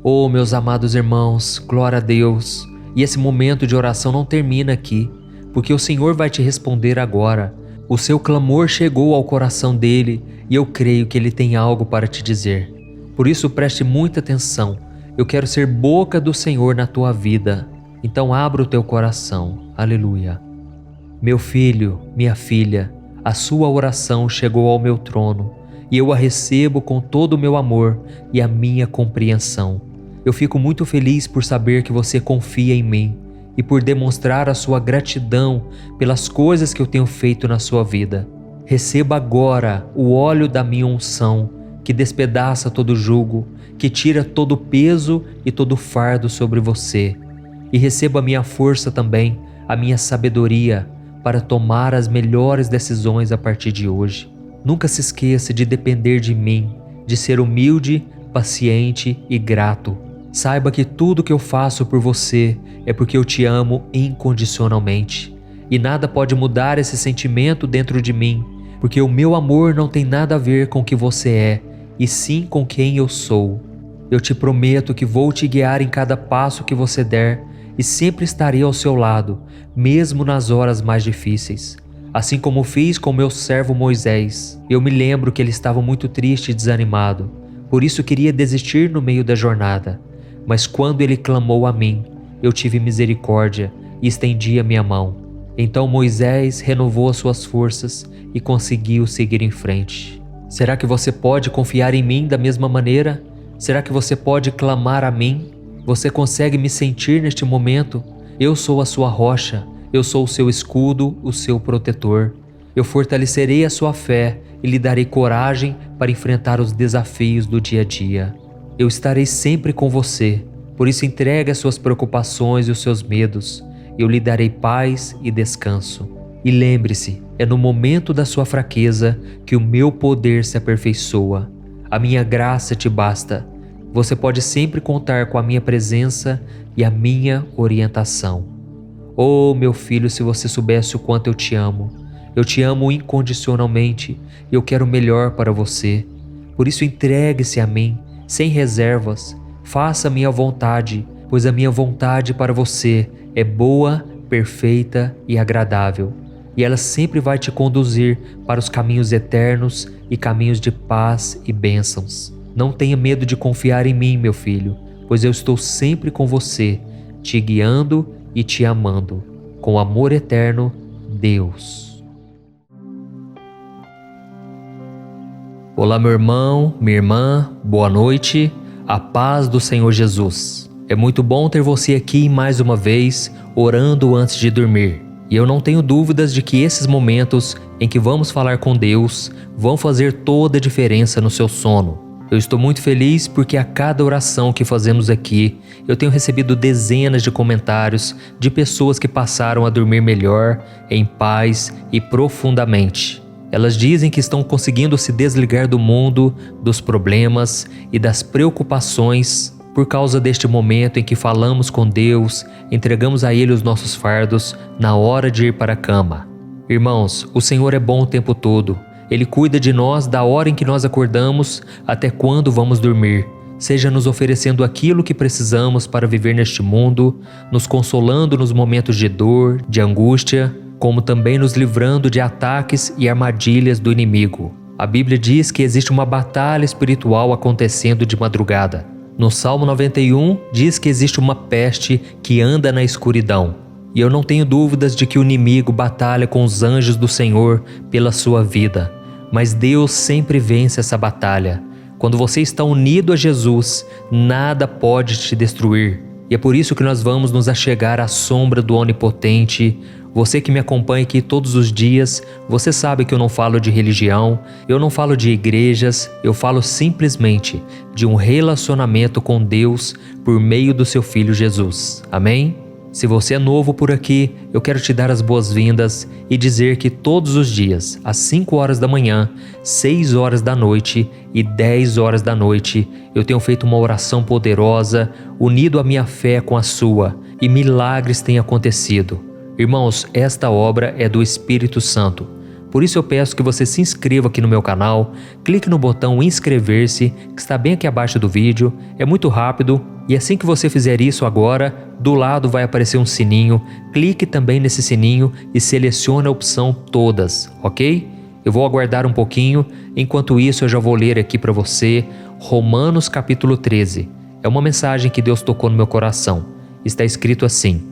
Oh, meus amados irmãos, glória a Deus. E esse momento de oração não termina aqui, porque o Senhor vai te responder agora. O seu clamor chegou ao coração dele e eu creio que ele tem algo para te dizer. Por isso preste muita atenção. Eu quero ser boca do Senhor na tua vida. Então abra o teu coração. Aleluia. Meu filho, minha filha, a sua oração chegou ao meu trono e eu a recebo com todo o meu amor e a minha compreensão. Eu fico muito feliz por saber que você confia em mim e por demonstrar a sua gratidão pelas coisas que eu tenho feito na sua vida. Receba agora o óleo da minha unção, que despedaça todo jugo, que tira todo o peso e todo o fardo sobre você. E receba a minha força também, a minha sabedoria, para tomar as melhores decisões a partir de hoje. Nunca se esqueça de depender de mim, de ser humilde, paciente e grato. Saiba que tudo que eu faço por você é porque eu te amo incondicionalmente. E nada pode mudar esse sentimento dentro de mim, porque o meu amor não tem nada a ver com o que você é, e sim com quem eu sou. Eu te prometo que vou te guiar em cada passo que você der e sempre estarei ao seu lado, mesmo nas horas mais difíceis. Assim como fiz com meu servo Moisés. Eu me lembro que ele estava muito triste e desanimado, por isso queria desistir no meio da jornada. Mas quando ele clamou a mim, eu tive misericórdia e estendi a minha mão. Então Moisés renovou as suas forças e conseguiu seguir em frente. Será que você pode confiar em mim da mesma maneira? Será que você pode clamar a mim? Você consegue me sentir neste momento? Eu sou a sua rocha, eu sou o seu escudo, o seu protetor. Eu fortalecerei a sua fé e lhe darei coragem para enfrentar os desafios do dia a dia. Eu estarei sempre com você, por isso entregue as suas preocupações e os seus medos. Eu lhe darei paz e descanso. E lembre-se, é no momento da sua fraqueza que o meu poder se aperfeiçoa. A minha graça te basta. Você pode sempre contar com a minha presença e a minha orientação. Oh, meu filho, se você soubesse o quanto eu te amo. Eu te amo incondicionalmente e eu quero o melhor para você. Por isso entregue-se a mim, sem reservas. Faça a minha vontade, pois a minha vontade para você é boa, perfeita e agradável, e ela sempre vai te conduzir para os caminhos eternos e caminhos de paz e bênçãos. Não tenha medo de confiar em mim, meu filho, pois eu estou sempre com você, te guiando e te amando. Com amor eterno, Deus. Olá, meu irmão, minha irmã, boa noite, a paz do Senhor Jesus. É muito bom ter você aqui mais uma vez, orando antes de dormir. E eu não tenho dúvidas de que esses momentos em que vamos falar com Deus vão fazer toda a diferença no seu sono. Eu estou muito feliz porque a cada oração que fazemos aqui, eu tenho recebido dezenas de comentários de pessoas que passaram a dormir melhor, em paz e profundamente. Elas dizem que estão conseguindo se desligar do mundo, dos problemas e das preocupações por causa deste momento em que falamos com Deus, entregamos a Ele os nossos fardos na hora de ir para a cama. Irmãos, o Senhor é bom o tempo todo. Ele cuida de nós da hora em que nós acordamos até quando vamos dormir, seja nos oferecendo aquilo que precisamos para viver neste mundo, nos consolando nos momentos de dor, de angústia, como também nos livrando de ataques e armadilhas do inimigo. A Bíblia diz que existe uma batalha espiritual acontecendo de madrugada. No Salmo 91 diz que existe uma peste que anda na escuridão. E eu não tenho dúvidas de que o inimigo batalha com os anjos do Senhor pela sua vida. Mas Deus sempre vence essa batalha. Quando você está unido a Jesus, nada pode te destruir. E é por isso que nós vamos nos achegar à sombra do Onipotente. Você que me acompanha aqui todos os dias, você sabe que eu não falo de religião, eu não falo de igrejas, eu falo simplesmente de um relacionamento com Deus por meio do seu Filho Jesus. Amém? Se você é novo por aqui, eu quero te dar as boas-vindas e dizer que todos os dias, às 5 horas da manhã, 6 horas da noite e 10 horas da noite, eu tenho feito uma oração poderosa, unido a minha fé com a sua, e milagres têm acontecido. Irmãos, esta obra é do Espírito Santo. Por isso eu peço que você se inscreva aqui no meu canal, clique no botão inscrever-se, que está bem aqui abaixo do vídeo, é muito rápido, e assim que você fizer isso agora, do lado vai aparecer um sininho, clique também nesse sininho e selecione a opção todas, ok? Eu vou aguardar um pouquinho, enquanto isso eu já vou ler aqui para você Romanos capítulo 13. É uma mensagem que Deus tocou no meu coração. Está escrito assim: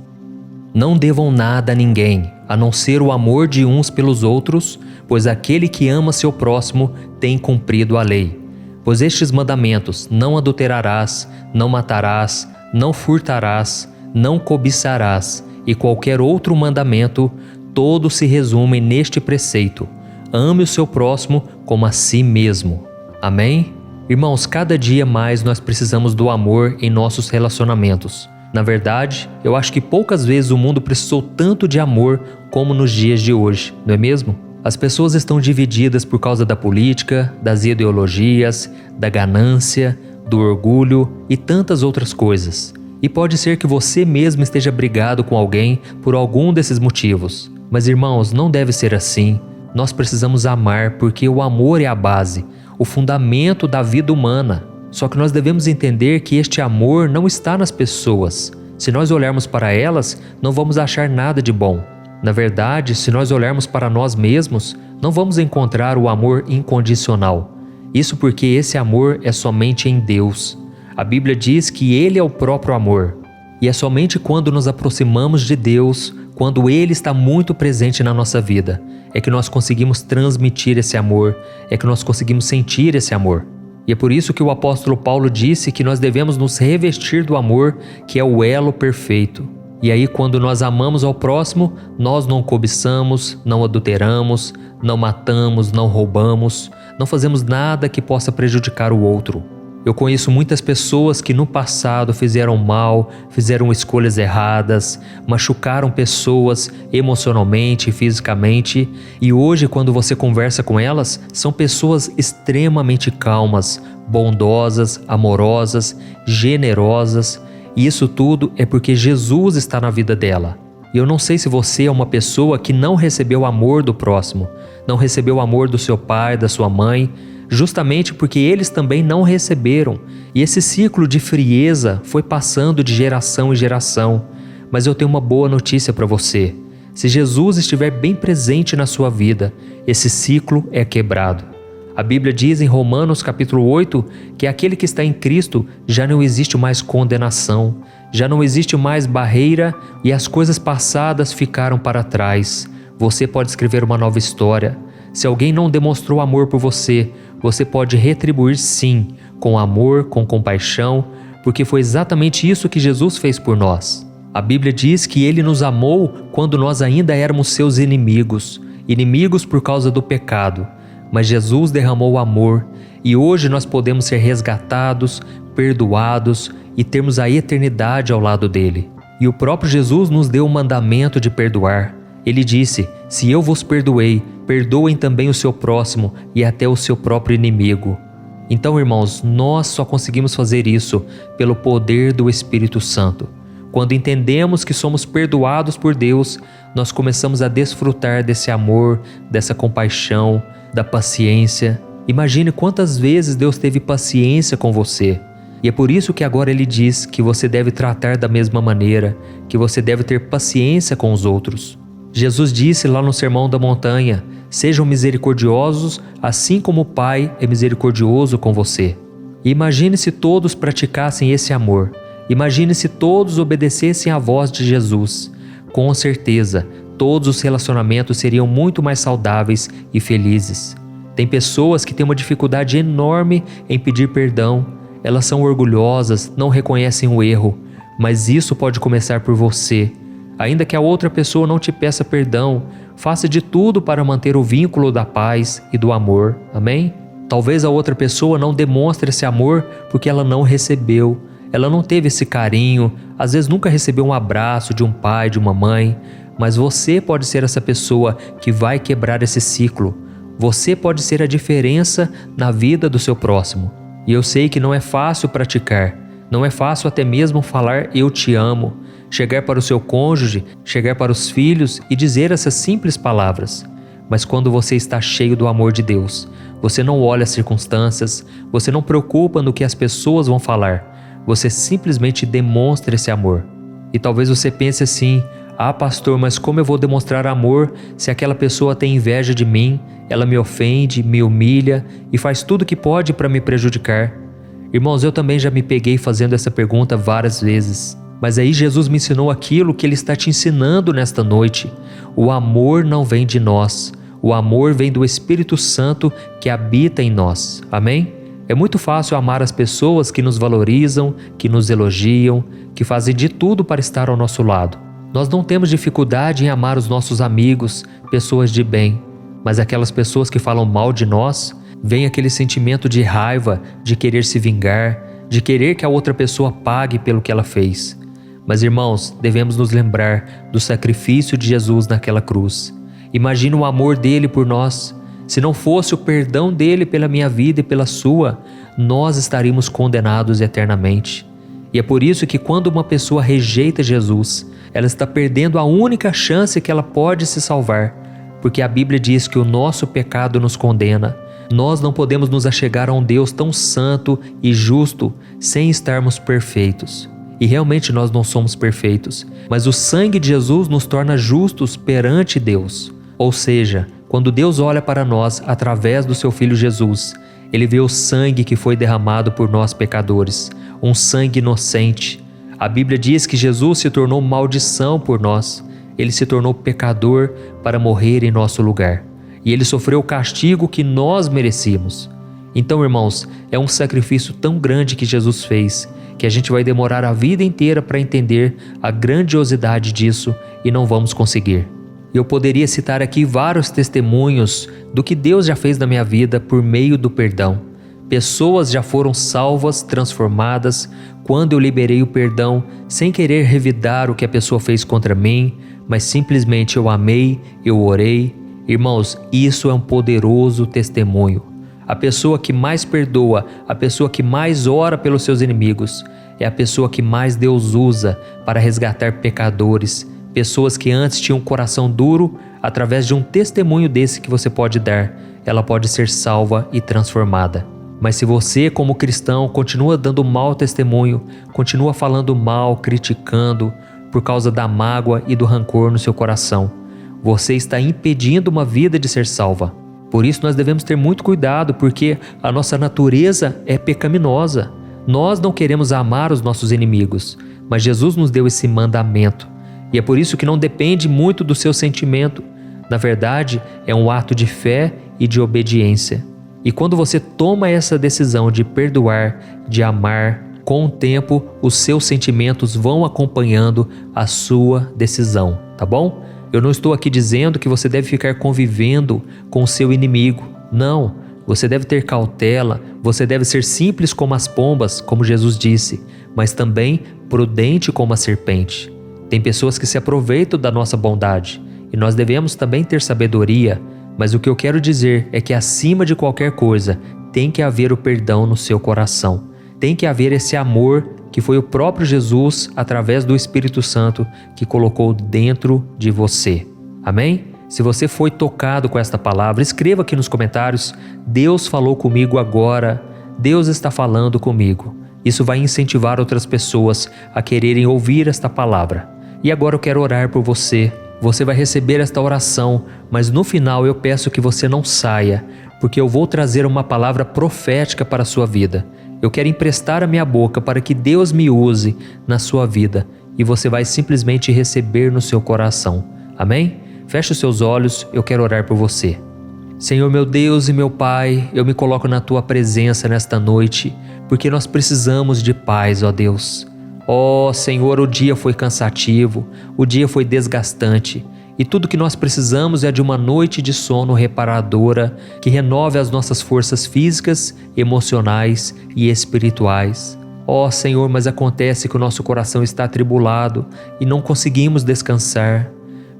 não devam nada a ninguém, a não ser o amor de uns pelos outros, pois aquele que ama seu próximo tem cumprido a lei. Pois estes mandamentos: não adulterarás, não matarás, não furtarás, não cobiçarás, e qualquer outro mandamento, todos se resumem neste preceito: ame o seu próximo como a si mesmo. Amém? Irmãos, cada dia mais nós precisamos do amor em nossos relacionamentos. Na verdade, eu acho que poucas vezes o mundo precisou tanto de amor como nos dias de hoje, não é mesmo? As pessoas estão divididas por causa da política, das ideologias, da ganância, do orgulho e tantas outras coisas. E pode ser que você mesmo esteja brigado com alguém por algum desses motivos. Mas irmãos, não deve ser assim. Nós precisamos amar porque o amor é a base, o fundamento da vida humana. Só que nós devemos entender que este amor não está nas pessoas. Se nós olharmos para elas, não vamos achar nada de bom. Na verdade, se nós olharmos para nós mesmos, não vamos encontrar o amor incondicional. Isso porque esse amor é somente em Deus. A Bíblia diz que Ele é o próprio amor. E é somente quando nos aproximamos de Deus, quando Ele está muito presente na nossa vida, é que nós conseguimos transmitir esse amor, é que nós conseguimos sentir esse amor. E é por isso que o apóstolo Paulo disse que nós devemos nos revestir do amor, que é o elo perfeito. E aí, quando nós amamos ao próximo, nós não cobiçamos, não adulteramos, não matamos, não roubamos, não fazemos nada que possa prejudicar o outro. Eu conheço muitas pessoas que no passado fizeram mal, fizeram escolhas erradas, machucaram pessoas emocionalmente e fisicamente, e hoje, quando você conversa com elas, são pessoas extremamente calmas, bondosas, amorosas, generosas, e isso tudo é porque Jesus está na vida dela. E eu não sei se você é uma pessoa que não recebeu o amor do próximo, não recebeu o amor do seu pai, da sua mãe, justamente porque eles também não receberam. E esse ciclo de frieza foi passando de geração em geração. Mas eu tenho uma boa notícia para você. Se Jesus estiver bem presente na sua vida, esse ciclo é quebrado. A Bíblia diz em Romanos capítulo 8 que aquele que está em Cristo já não existe mais condenação, já não existe mais barreira e as coisas passadas ficaram para trás. Você pode escrever uma nova história. Se alguém não demonstrou amor por você, você pode retribuir sim, com amor, com compaixão, porque foi exatamente isso que Jesus fez por nós. A Bíblia diz que Ele nos amou quando nós ainda éramos seus inimigos por causa do pecado. Mas Jesus derramou amor e hoje nós podemos ser resgatados, perdoados e termos a eternidade ao lado dele. E o próprio Jesus nos deu o mandamento de perdoar. Ele disse: se eu vos perdoei, perdoem também o seu próximo e até o seu próprio inimigo. Então, irmãos, nós só conseguimos fazer isso pelo poder do Espírito Santo. Quando entendemos que somos perdoados por Deus, nós começamos a desfrutar desse amor, dessa compaixão, da paciência. Imagine quantas vezes Deus teve paciência com você. E é por isso que agora Ele diz que você deve tratar da mesma maneira, que você deve ter paciência com os outros. Jesus disse lá no Sermão da Montanha: sejam misericordiosos, assim como o Pai é misericordioso com você. E imagine se todos praticassem esse amor. Imagine se todos obedecessem à voz de Jesus. Com certeza, todos os relacionamentos seriam muito mais saudáveis e felizes. Tem pessoas que têm uma dificuldade enorme em pedir perdão. Elas são orgulhosas, não reconhecem o erro, mas isso pode começar por você. Ainda que a outra pessoa não te peça perdão, faça de tudo para manter o vínculo da paz e do amor. Amém? Talvez a outra pessoa não demonstre esse amor porque ela não recebeu. Ela não teve esse carinho, às vezes nunca recebeu um abraço de um pai, de uma mãe, mas você pode ser essa pessoa que vai quebrar esse ciclo. Você pode ser a diferença na vida do seu próximo. E eu sei que não é fácil praticar, não é fácil até mesmo falar eu te amo, chegar para o seu cônjuge, chegar para os filhos e dizer essas simples palavras. Mas quando você está cheio do amor de Deus, você não olha as circunstâncias, você não preocupa no que as pessoas vão falar. Você simplesmente demonstra esse amor. E talvez você pense assim: ah, pastor, mas como eu vou demonstrar amor se aquela pessoa tem inveja de mim, ela me ofende, me humilha e faz tudo que pode para me prejudicar? Irmãos, eu também já me peguei fazendo essa pergunta várias vezes. Mas aí Jesus me ensinou aquilo que Ele está te ensinando nesta noite. O amor não vem de nós. O amor vem do Espírito Santo que habita em nós. Amém? É muito fácil amar as pessoas que nos valorizam, que nos elogiam, que fazem de tudo para estar ao nosso lado. Nós não temos dificuldade em amar os nossos amigos, pessoas de bem, mas aquelas pessoas que falam mal de nós, vem aquele sentimento de raiva, de querer se vingar, de querer que a outra pessoa pague pelo que ela fez. Mas, irmãos, devemos nos lembrar do sacrifício de Jesus naquela cruz. Imagina o amor dele por nós. Se não fosse o perdão dele pela minha vida e pela sua, nós estaríamos condenados eternamente. E é por isso que quando uma pessoa rejeita Jesus, ela está perdendo a única chance que ela pode se salvar, porque a Bíblia diz que o nosso pecado nos condena. Nós não podemos nos achegar a um Deus tão santo e justo sem estarmos perfeitos. E realmente nós não somos perfeitos, mas o sangue de Jesus nos torna justos perante Deus. Ou seja, quando Deus olha para nós através do seu Filho Jesus, Ele vê o sangue que foi derramado por nós pecadores, um sangue inocente. A Bíblia diz que Jesus se tornou maldição por nós. Ele se tornou pecador para morrer em nosso lugar. E Ele sofreu o castigo que nós merecíamos. Então, irmãos, é um sacrifício tão grande que Jesus fez, que a gente vai demorar a vida inteira para entender a grandiosidade disso e não vamos conseguir. Eu poderia citar aqui vários testemunhos do que Deus já fez na minha vida por meio do perdão. Pessoas já foram salvas, transformadas, quando eu liberei o perdão, sem querer revidar o que a pessoa fez contra mim, mas simplesmente eu amei, eu orei. Irmãos, isso é um poderoso testemunho. A pessoa que mais perdoa, a pessoa que mais ora pelos seus inimigos, é a pessoa que mais Deus usa para resgatar pecadores, pessoas que antes tinham um coração duro. Através de um testemunho desse que você pode dar, ela pode ser salva e transformada. Mas se você, como cristão, continua dando mau testemunho, continua falando mal, criticando, por causa da mágoa e do rancor no seu coração. Você está impedindo uma vida de ser salva. Por isso nós devemos ter muito cuidado, porque a nossa natureza é pecaminosa. Nós não queremos amar os nossos inimigos, mas Jesus nos deu esse mandamento. E é por isso que não depende muito do seu sentimento. Na verdade, é um ato de fé e de obediência. E quando você toma essa decisão de perdoar, de amar, com o tempo, os seus sentimentos vão acompanhando a sua decisão, tá bom? Eu não estou aqui dizendo que você deve ficar convivendo com o seu inimigo. Não, você deve ter cautela, você deve ser simples como as pombas, como Jesus disse, mas também prudente como a serpente. Tem pessoas que se aproveitam da nossa bondade e nós devemos também ter sabedoria, mas o que eu quero dizer é que acima de qualquer coisa tem que haver o perdão no seu coração. Tem que haver esse amor que foi o próprio Jesus, através do Espírito Santo, que colocou dentro de você. Amém? Se você foi tocado com esta palavra, escreva aqui nos comentários: Deus falou comigo agora, Deus está falando comigo. Isso vai incentivar outras pessoas a quererem ouvir esta palavra. E agora eu quero orar por você. Você vai receber esta oração, mas no final eu peço que você não saia, porque eu vou trazer uma palavra profética para a sua vida. Eu quero emprestar a minha boca para que Deus me use na sua vida e você vai simplesmente receber no seu coração. Amém? Feche os seus olhos, eu quero orar por você. Senhor meu Deus e meu Pai, eu me coloco na Tua presença nesta noite, porque nós precisamos de paz, ó Deus. Ó Senhor, o dia foi cansativo, o dia foi desgastante, e tudo que nós precisamos é de uma noite de sono reparadora que renove as nossas forças físicas, emocionais e espirituais. Ó Senhor, mas acontece que o nosso coração está atribulado e não conseguimos descansar.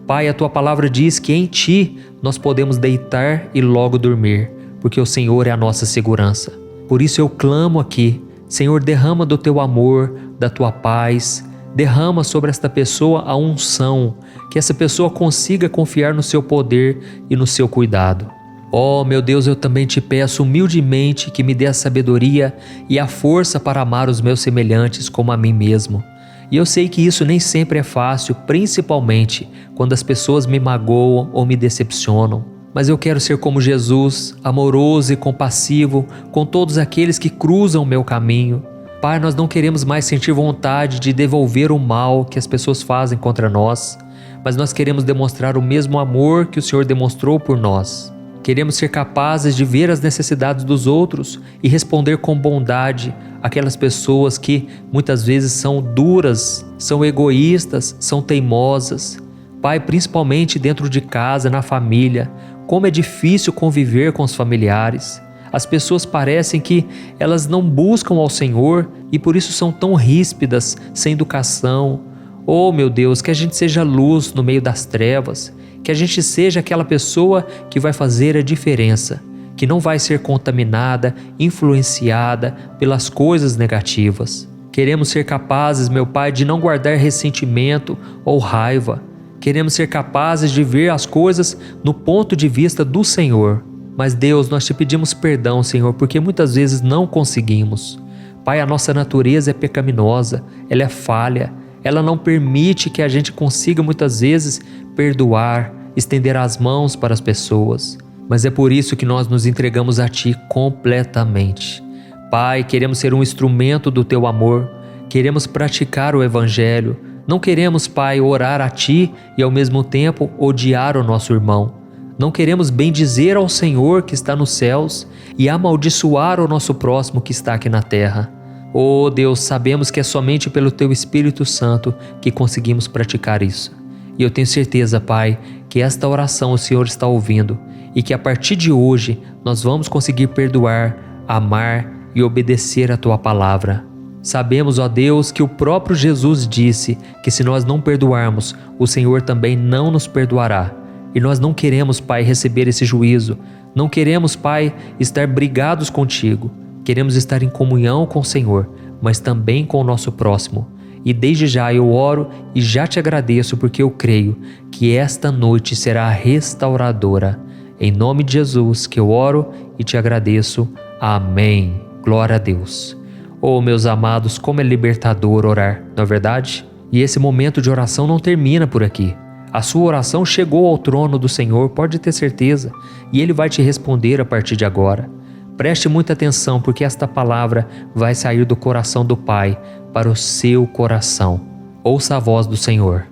Pai, a Tua palavra diz que em Ti nós podemos deitar e logo dormir, porque o Senhor é a nossa segurança. Por isso eu clamo aqui: Senhor, derrama do Teu amor, da Tua paz, derrama sobre esta pessoa a unção, que essa pessoa consiga confiar no Seu poder e no Seu cuidado. Oh, meu Deus, eu também Te peço humildemente que me dê a sabedoria e a força para amar os meus semelhantes como a mim mesmo. E eu sei que isso nem sempre é fácil, principalmente quando as pessoas me magoam ou me decepcionam. Mas eu quero ser como Jesus, amoroso e compassivo com todos aqueles que cruzam o meu caminho. Pai, nós não queremos mais sentir vontade de devolver o mal que as pessoas fazem contra nós, mas nós queremos demonstrar o mesmo amor que o Senhor demonstrou por nós. Queremos ser capazes de ver as necessidades dos outros e responder com bondade àquelas pessoas que muitas vezes são duras, são egoístas, são teimosas. Pai, principalmente dentro de casa, na família, como é difícil conviver com os familiares. As pessoas parecem que elas não buscam ao Senhor e por isso são tão ríspidas, sem educação. Oh, meu Deus, que a gente seja luz no meio das trevas, que a gente seja aquela pessoa que vai fazer a diferença, que não vai ser contaminada, influenciada pelas coisas negativas. Queremos ser capazes, meu Pai, de não guardar ressentimento ou raiva. Queremos ser capazes de ver as coisas no ponto de vista do Senhor. Mas Deus, nós Te pedimos perdão, Senhor, porque muitas vezes não conseguimos. Pai, a nossa natureza é pecaminosa, ela é falha, ela não permite que a gente consiga muitas vezes perdoar, estender as mãos para as pessoas. Mas é por isso que nós nos entregamos a Ti completamente. Pai, queremos ser um instrumento do Teu amor, queremos praticar o Evangelho. Não queremos, Pai, orar a Ti e ao mesmo tempo odiar o nosso irmão. Não queremos bendizer ao Senhor que está nos céus e amaldiçoar o nosso próximo que está aqui na terra. Oh Deus, sabemos que é somente pelo Teu Espírito Santo que conseguimos praticar isso. E eu tenho certeza, Pai, que esta oração o Senhor está ouvindo e que a partir de hoje nós vamos conseguir perdoar, amar e obedecer a Tua palavra. Sabemos, ó Deus, que o próprio Jesus disse que se nós não perdoarmos, o Senhor também não nos perdoará. E nós não queremos, Pai, receber esse juízo. Não queremos, Pai, estar brigados contigo. Queremos estar em comunhão com o Senhor, mas também com o nosso próximo. E desde já eu oro e já Te agradeço porque eu creio que esta noite será restauradora. Em nome de Jesus que eu oro e Te agradeço. Amém. Glória a Deus. Oh, meus amados, como é libertador orar, não é verdade? E esse momento de oração não termina por aqui. A sua oração chegou ao trono do Senhor, pode ter certeza, e Ele vai te responder a partir de agora. Preste muita atenção, porque esta palavra vai sair do coração do Pai para o seu coração. Ouça a voz do Senhor.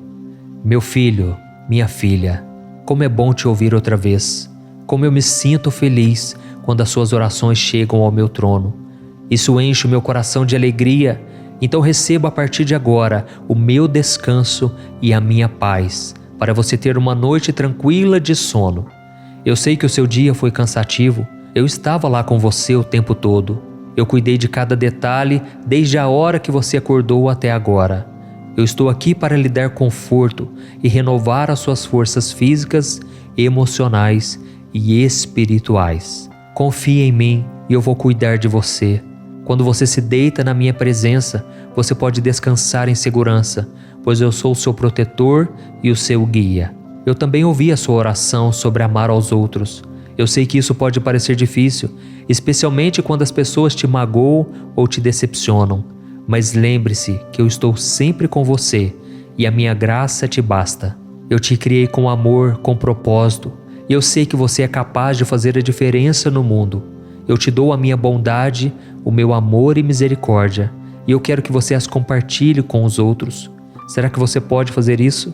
Meu filho, minha filha, como é bom te ouvir outra vez. Como eu me sinto feliz quando as suas orações chegam ao meu trono. Isso enche o meu coração de alegria. Então receba a partir de agora o meu descanso e a minha paz, para você ter uma noite tranquila de sono. Eu sei que o seu dia foi cansativo. Eu estava lá com você o tempo todo. Eu cuidei de cada detalhe desde a hora que você acordou até agora. Eu estou aqui para lhe dar conforto e renovar as suas forças físicas, emocionais e espirituais. Confie em mim e eu vou cuidar de você. Quando você se deita na minha presença, você pode descansar em segurança, pois eu sou o seu protetor e o seu guia. Eu também ouvi a sua oração sobre amar aos outros. Eu sei que isso pode parecer difícil, especialmente quando as pessoas te magoam ou te decepcionam. Mas lembre-se que eu estou sempre com você e a minha graça te basta. Eu te criei com amor, com propósito, e eu sei que você é capaz de fazer a diferença no mundo. Eu te dou a minha bondade, o meu amor e misericórdia, e eu quero que você as compartilhe com os outros. Será que você pode fazer isso?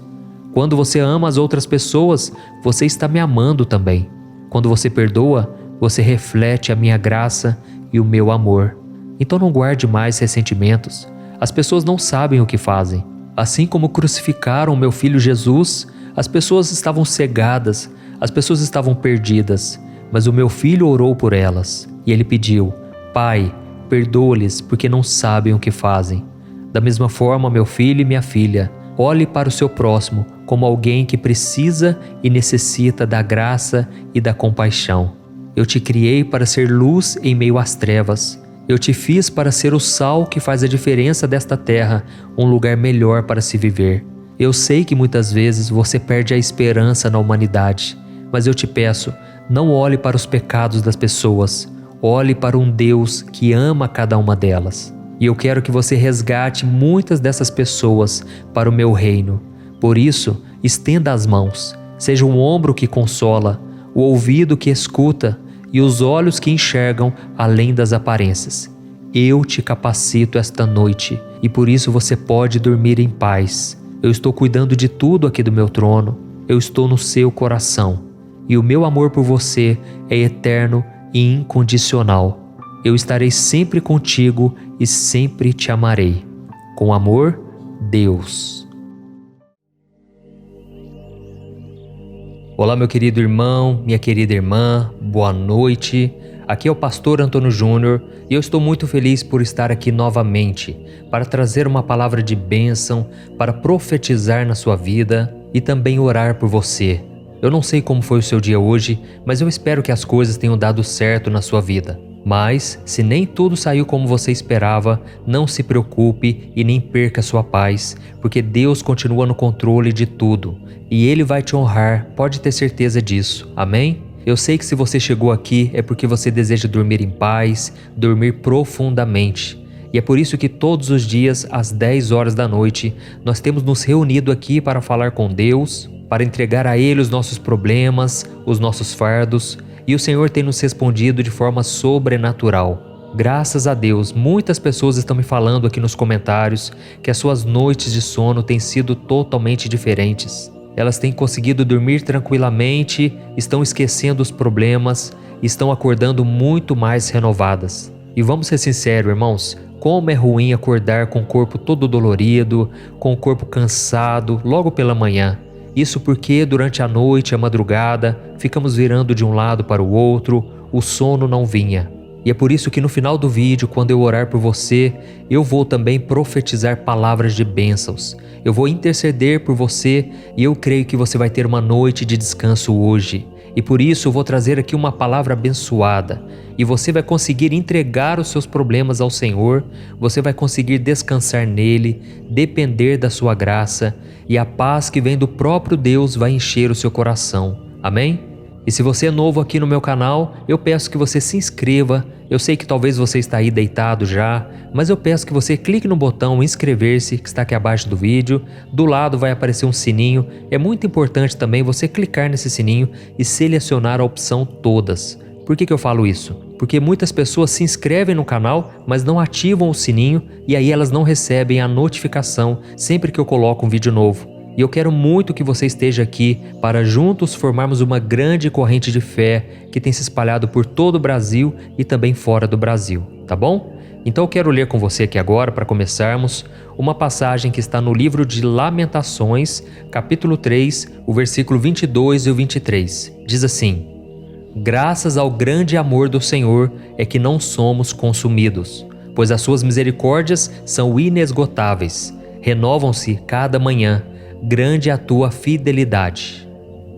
Quando você ama as outras pessoas, você está me amando também. Quando você perdoa, você reflete a minha graça e o meu amor. Então não guarde mais ressentimentos. As pessoas não sabem o que fazem. Assim como crucificaram meu filho Jesus, as pessoas estavam cegadas, as pessoas estavam perdidas, mas o meu filho orou por elas e ele pediu: Pai, perdoa-lhes porque não sabem o que fazem. Da mesma forma, meu filho e minha filha, olhe para o seu próximo como alguém que precisa e necessita da graça e da compaixão. Eu te criei para ser luz em meio às trevas. Eu te fiz para ser o sal que faz a diferença desta terra, um lugar melhor para se viver. Eu sei que muitas vezes você perde a esperança na humanidade, mas eu te peço, não olhe para os pecados das pessoas, olhe para um Deus que ama cada uma delas. E eu quero que você resgate muitas dessas pessoas para o meu reino. Por isso, estenda as mãos, seja um ombro que consola, o ouvido que escuta e os olhos que enxergam além das aparências. Eu te capacito esta noite e por isso você pode dormir em paz. Eu estou cuidando de tudo aqui do meu trono, eu estou no seu coração e o meu amor por você é eterno e incondicional. Eu estarei sempre contigo e sempre te amarei. Com amor, Deus. Olá, meu querido irmão, minha querida irmã, boa noite. Aqui é o pastor Antônio Júnior e eu estou muito feliz por estar aqui novamente para trazer uma palavra de bênção, para profetizar na sua vida e também orar por você. Eu não sei como foi o seu dia hoje, mas eu espero que as coisas tenham dado certo na sua vida. Mas, se nem tudo saiu como você esperava, não se preocupe e nem perca sua paz, porque Deus continua no controle de tudo e Ele vai te honrar, pode ter certeza disso, amém? Eu sei que se você chegou aqui é porque você deseja dormir em paz, dormir profundamente. E é por isso que todos os dias, às 10 horas da noite, nós temos nos reunido aqui para falar com Deus, para entregar a Ele os nossos problemas, os nossos fardos, e o Senhor tem nos respondido de forma sobrenatural. Graças a Deus, muitas pessoas estão me falando aqui nos comentários que as suas noites de sono têm sido totalmente diferentes. Elas têm conseguido dormir tranquilamente, estão esquecendo os problemas, estão acordando muito mais renovadas. E vamos ser sinceros, irmãos, como é ruim acordar com o corpo todo dolorido, com o corpo cansado, logo pela manhã. Isso porque durante a noite, a madrugada, ficamos virando de um lado para o outro, o sono não vinha. E é por isso que no final do vídeo, quando eu orar por você, eu vou também profetizar palavras de bênçãos. Eu vou interceder por você e eu creio que você vai ter uma noite de descanso hoje. E por isso eu vou trazer aqui uma palavra abençoada. E você vai conseguir entregar os seus problemas ao Senhor, você vai conseguir descansar nele, depender da sua graça, e a paz que vem do próprio Deus vai encher o seu coração. Amém? E se você é novo aqui no meu canal, eu peço que você se inscreva. Eu sei que talvez você está aí deitado já, mas eu peço que você clique no botão inscrever-se que está aqui abaixo do vídeo. Do lado vai aparecer um sininho. É muito importante também você clicar nesse sininho e selecionar a opção todas. Por que eu falo isso? Porque muitas pessoas se inscrevem no canal, mas não ativam o sininho e aí elas não recebem a notificação sempre que eu coloco um vídeo novo. E eu quero muito que você esteja aqui para juntos formarmos uma grande corrente de fé que tem se espalhado por todo o Brasil e também fora do Brasil, tá bom? Então eu quero ler com você aqui agora, para começarmos, uma passagem que está no livro de Lamentações, capítulo 3, o versículo 22 e o 23. Diz assim: Graças ao grande amor do Senhor é que não somos consumidos, pois as suas misericórdias são inesgotáveis, renovam-se cada manhã. Grande é a tua fidelidade.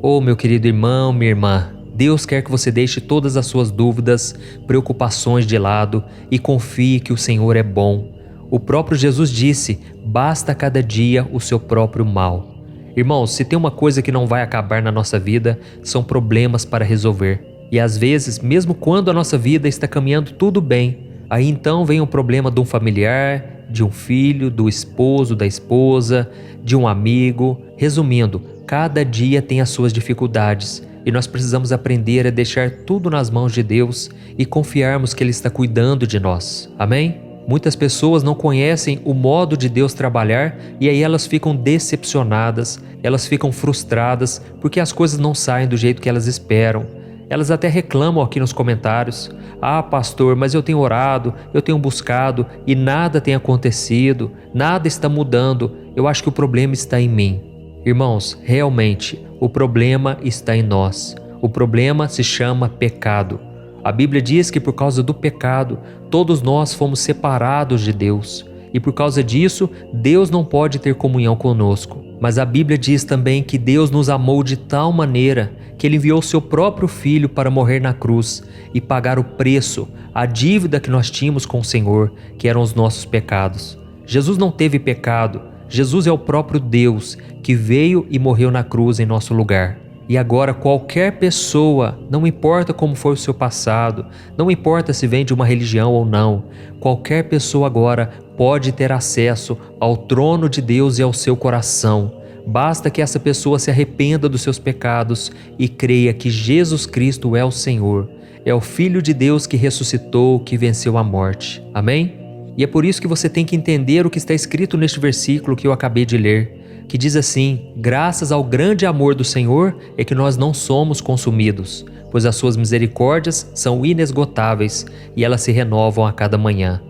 Oh, meu querido irmão, minha irmã, Deus quer que você deixe todas as suas dúvidas, preocupações de lado e confie que o Senhor é bom. O próprio Jesus disse: basta cada dia o seu próprio mal. Irmãos, se tem uma coisa que não vai acabar na nossa vida, são problemas para resolver. E às vezes, mesmo quando a nossa vida está caminhando tudo bem, aí então vem o problema de um familiar, de um filho, do esposo, da esposa, de um amigo. Resumindo, cada dia tem as suas dificuldades e nós precisamos aprender a deixar tudo nas mãos de Deus e confiarmos que Ele está cuidando de nós. Amém? Muitas pessoas não conhecem o modo de Deus trabalhar e aí elas ficam decepcionadas, elas ficam frustradas porque as coisas não saem do jeito que elas esperam. Elas até reclamam aqui nos comentários: ah, pastor, mas eu tenho orado, eu tenho buscado e nada tem acontecido, nada está mudando, eu acho que o problema está em mim. Irmãos, realmente, o problema está em nós. O problema se chama pecado. A Bíblia diz que por causa do pecado, todos nós fomos separados de Deus. E por causa disso, Deus não pode ter comunhão conosco. Mas a Bíblia diz também que Deus nos amou de tal maneira que Ele enviou seu próprio Filho para morrer na cruz e pagar o preço, a dívida que nós tínhamos com o Senhor, que eram os nossos pecados. Jesus não teve pecado. Jesus é o próprio Deus que veio e morreu na cruz em nosso lugar. E agora qualquer pessoa, não importa como foi o seu passado, não importa se vem de uma religião ou não, qualquer pessoa agora pode ter acesso ao trono de Deus e ao seu coração. Basta que essa pessoa se arrependa dos seus pecados e creia que Jesus Cristo é o Senhor, é o Filho de Deus que ressuscitou, que venceu a morte. Amém? E é por isso que você tem que entender o que está escrito neste versículo que eu acabei de ler, que diz assim: graças ao grande amor do Senhor é que nós não somos consumidos, pois as suas misericórdias são inesgotáveis e elas se renovam a cada manhã.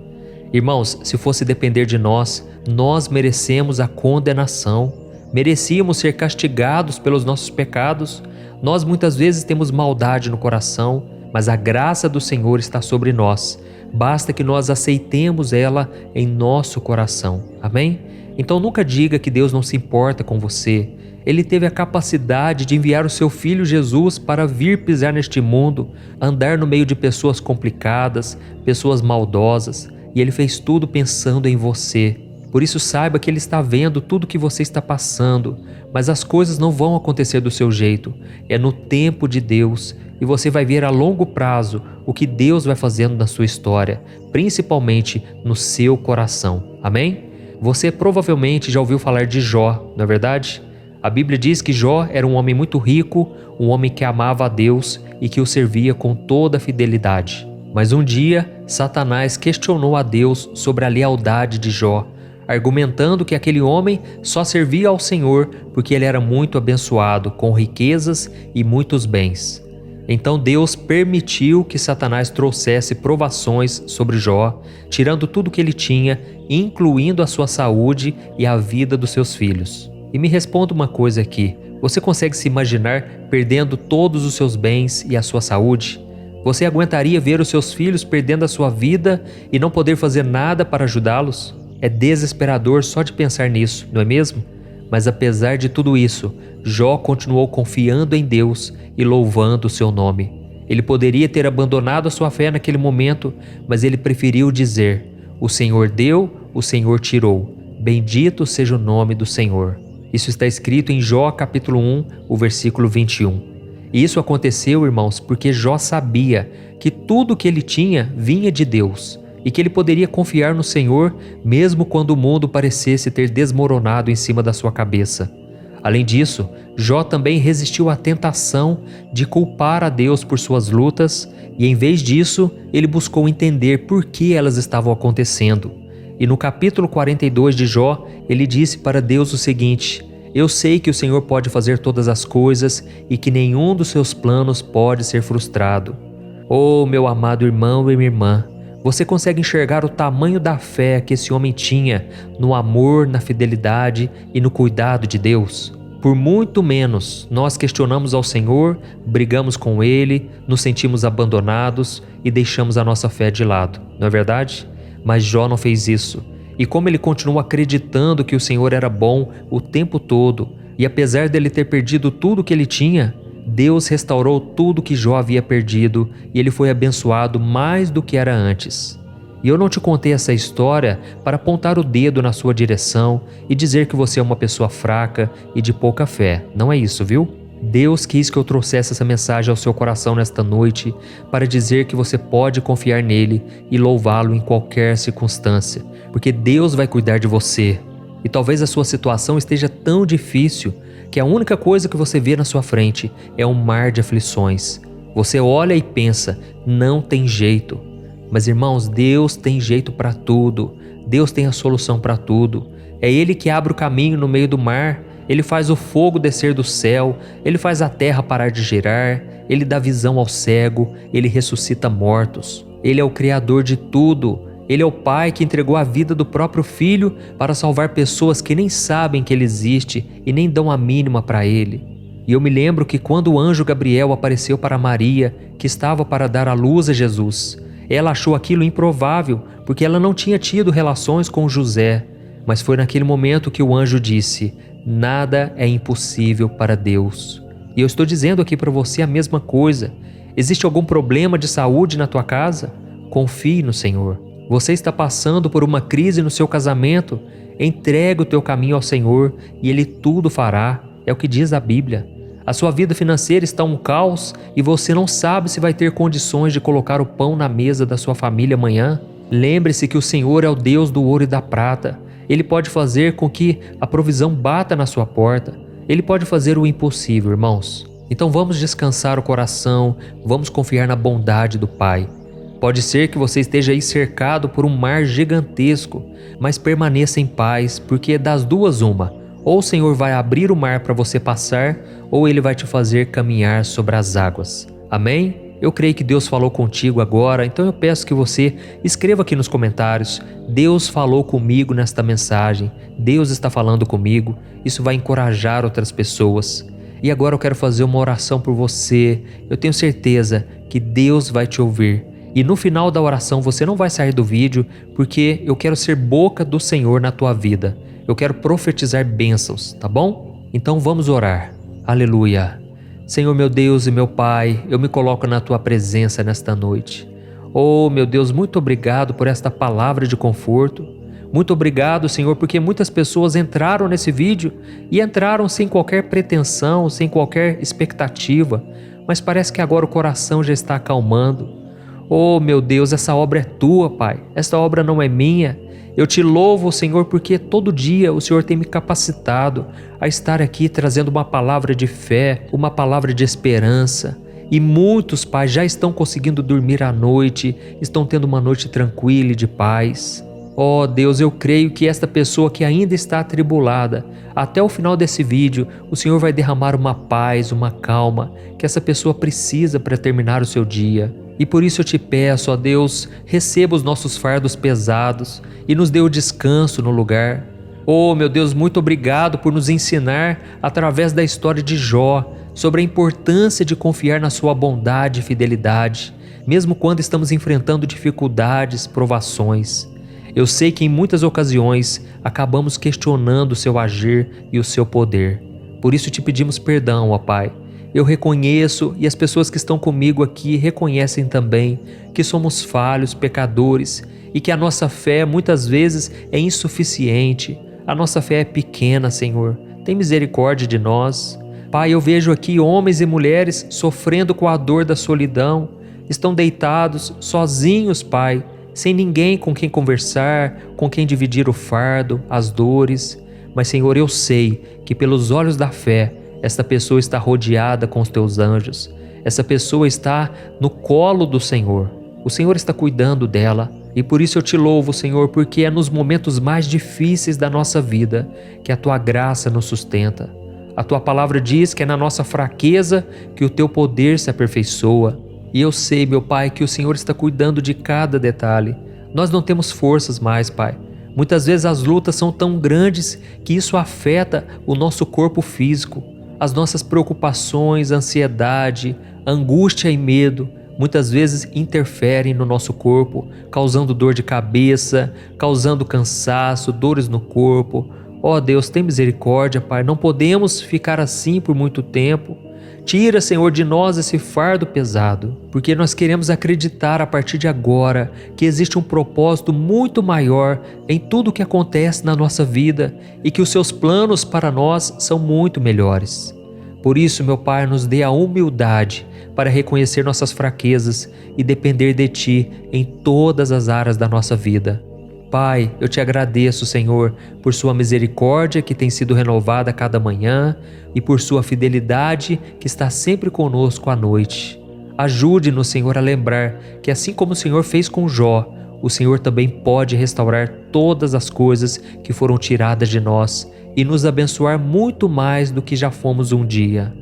Irmãos, se fosse depender de nós, nós merecemos a condenação, merecíamos ser castigados pelos nossos pecados. Nós muitas vezes temos maldade no coração, mas a graça do Senhor está sobre nós. Basta que nós aceitemos ela em nosso coração. Amém? Então nunca diga que Deus não se importa com você. Ele teve a capacidade de enviar o seu Filho Jesus para vir pisar neste mundo, andar no meio de pessoas complicadas, pessoas maldosas, e Ele fez tudo pensando em você. Por isso saiba que Ele está vendo tudo que você está passando, mas as coisas não vão acontecer do seu jeito. É no tempo de Deus e você vai ver a longo prazo o que Deus vai fazendo na sua história, principalmente no seu coração. Amém? Você provavelmente já ouviu falar de Jó, não é verdade? A Bíblia diz que Jó era um homem muito rico, um homem que amava a Deus e que o servia com toda a fidelidade. Mas um dia, Satanás questionou a Deus sobre a lealdade de Jó, argumentando que aquele homem só servia ao Senhor porque ele era muito abençoado, com riquezas e muitos bens. Então Deus permitiu que Satanás trouxesse provações sobre Jó, tirando tudo que ele tinha, incluindo a sua saúde e a vida dos seus filhos. E me responda uma coisa aqui: você consegue se imaginar perdendo todos os seus bens e a sua saúde? Você aguentaria ver os seus filhos perdendo a sua vida e não poder fazer nada para ajudá-los? É desesperador só de pensar nisso, não é mesmo? Mas apesar de tudo isso, Jó continuou confiando em Deus e louvando o seu nome. Ele poderia ter abandonado a sua fé naquele momento, mas ele preferiu dizer: o Senhor deu, o Senhor tirou. Bendito seja o nome do Senhor. Isso está escrito em Jó capítulo 1, o versículo 21. E isso aconteceu, irmãos, porque Jó sabia que tudo o que ele tinha vinha de Deus e que ele poderia confiar no Senhor mesmo quando o mundo parecesse ter desmoronado em cima da sua cabeça. Além disso, Jó também resistiu à tentação de culpar a Deus por suas lutas e, em vez disso, ele buscou entender por que elas estavam acontecendo. E no capítulo 42 de Jó, ele disse para Deus o seguinte: eu sei que o Senhor pode fazer todas as coisas e que nenhum dos seus planos pode ser frustrado. Oh, meu amado irmão e minha irmã, você consegue enxergar o tamanho da fé que esse homem tinha no amor, na fidelidade e no cuidado de Deus? Por muito menos, nós questionamos ao Senhor, brigamos com Ele, nos sentimos abandonados e deixamos a nossa fé de lado, não é verdade? Mas Jó não fez isso. E como ele continuou acreditando que o Senhor era bom o tempo todo, e apesar dele ter perdido tudo que ele tinha, Deus restaurou tudo que Jó havia perdido e ele foi abençoado mais do que era antes. E eu não te contei essa história para apontar o dedo na sua direção e dizer que você é uma pessoa fraca e de pouca fé. Não é isso, viu? Deus quis que eu trouxesse essa mensagem ao seu coração nesta noite para dizer que você pode confiar nele e louvá-lo em qualquer circunstância, porque Deus vai cuidar de você. E talvez a sua situação esteja tão difícil que a única coisa que você vê na sua frente é um mar de aflições. Você olha e pensa, não tem jeito. Mas irmãos, Deus tem jeito para tudo. Deus tem a solução para tudo. É Ele que abre o caminho no meio do mar. Ele faz o fogo descer do céu. Ele faz a terra parar de girar. Ele dá visão ao cego. Ele ressuscita mortos. Ele é o Criador de tudo. Ele é o Pai que entregou a vida do próprio Filho para salvar pessoas que nem sabem que Ele existe e nem dão a mínima para Ele. E eu me lembro que quando o anjo Gabriel apareceu para Maria, que estava para dar à luz a Jesus, ela achou aquilo improvável, porque ela não tinha tido relações com José. Mas foi naquele momento que o anjo disse: nada é impossível para Deus. E eu estou dizendo aqui para você a mesma coisa. Existe algum problema de saúde na tua casa? Confie no Senhor. Você está passando por uma crise no seu casamento? Entregue o teu caminho ao Senhor e Ele tudo fará. É o que diz a Bíblia. A sua vida financeira está um caos e você não sabe se vai ter condições de colocar o pão na mesa da sua família amanhã? Lembre-se que o Senhor é o Deus do ouro e da prata. Ele pode fazer com que a provisão bata na sua porta. Ele pode fazer o impossível, irmãos. Então vamos descansar o coração, vamos confiar na bondade do Pai. Pode ser que você esteja aí cercado por um mar gigantesco, mas permaneça em paz, porque das duas uma: ou o Senhor vai abrir o mar para você passar, ou Ele vai te fazer caminhar sobre as águas. Amém? Eu creio que Deus falou contigo agora, então eu peço que você escreva aqui nos comentários: Deus falou comigo nesta mensagem, Deus está falando comigo. Isso vai encorajar outras pessoas. E agora eu quero fazer uma oração por você. Eu tenho certeza que Deus vai te ouvir. E no final da oração você não vai sair do vídeo, porque eu quero ser boca do Senhor na tua vida. Eu quero profetizar bênçãos, tá bom? Então vamos orar. Aleluia. Senhor meu Deus e meu Pai, eu me coloco na tua presença nesta noite. Oh meu Deus, muito obrigado por esta palavra de conforto. Muito obrigado, Senhor, porque muitas pessoas entraram nesse vídeo e entraram sem qualquer pretensão, sem qualquer expectativa, mas parece que agora o coração já está acalmando. Oh meu Deus, essa obra é tua, Pai, esta obra não é minha. Eu te louvo, Senhor, porque todo dia o Senhor tem me capacitado a estar aqui trazendo uma palavra de fé, uma palavra de esperança. E muitos, Pai, já estão conseguindo dormir à noite, estão tendo uma noite tranquila e de paz. Oh Deus, eu creio que esta pessoa que ainda está atribulada, até o final desse vídeo, o Senhor vai derramar uma paz, uma calma, que essa pessoa precisa para terminar o seu dia. E por isso eu te peço, ó Deus, receba os nossos fardos pesados e nos dê o descanso no lugar. Oh meu Deus, muito obrigado por nos ensinar, através da história de Jó, sobre a importância de confiar na sua bondade e fidelidade, mesmo quando estamos enfrentando dificuldades, provações. Eu sei que em muitas ocasiões acabamos questionando o seu agir e o seu poder. Por isso te pedimos perdão, ó Pai. Eu reconheço, e as pessoas que estão comigo aqui reconhecem também, que somos falhos, pecadores, e que a nossa fé muitas vezes é insuficiente. A nossa fé é pequena, Senhor. Tem misericórdia de nós. Pai, eu vejo aqui homens e mulheres sofrendo com a dor da solidão, estão deitados, sozinhos, Pai, sem ninguém com quem conversar, com quem dividir o fardo, as dores. Mas, Senhor, eu sei que pelos olhos da fé, esta pessoa está rodeada com os teus anjos. Essa pessoa está no colo do Senhor. O Senhor está cuidando dela. E por isso eu te louvo, Senhor, porque é nos momentos mais difíceis da nossa vida que a tua graça nos sustenta. A tua palavra diz que é na nossa fraqueza que o teu poder se aperfeiçoa. E eu sei, meu Pai, que o Senhor está cuidando de cada detalhe. Nós não temos forças mais, Pai. Muitas vezes as lutas são tão grandes que isso afeta o nosso corpo físico. As nossas preocupações, ansiedade, angústia e medo muitas vezes interferem no nosso corpo, causando dor de cabeça, causando cansaço, dores no corpo. Ó Deus, tem misericórdia, Pai, não podemos ficar assim por muito tempo. Tira, Senhor, de nós esse fardo pesado, porque nós queremos acreditar a partir de agora que existe um propósito muito maior em tudo o que acontece na nossa vida e que os seus planos para nós são muito melhores. Por isso, meu Pai, nos dê a humildade para reconhecer nossas fraquezas e depender de Ti em todas as áreas da nossa vida. Pai, eu te agradeço, Senhor, por sua misericórdia que tem sido renovada a cada manhã e por sua fidelidade que está sempre conosco à noite. Ajude-nos, Senhor, a lembrar que assim como o Senhor fez com Jó, o Senhor também pode restaurar todas as coisas que foram tiradas de nós e nos abençoar muito mais do que já fomos um dia.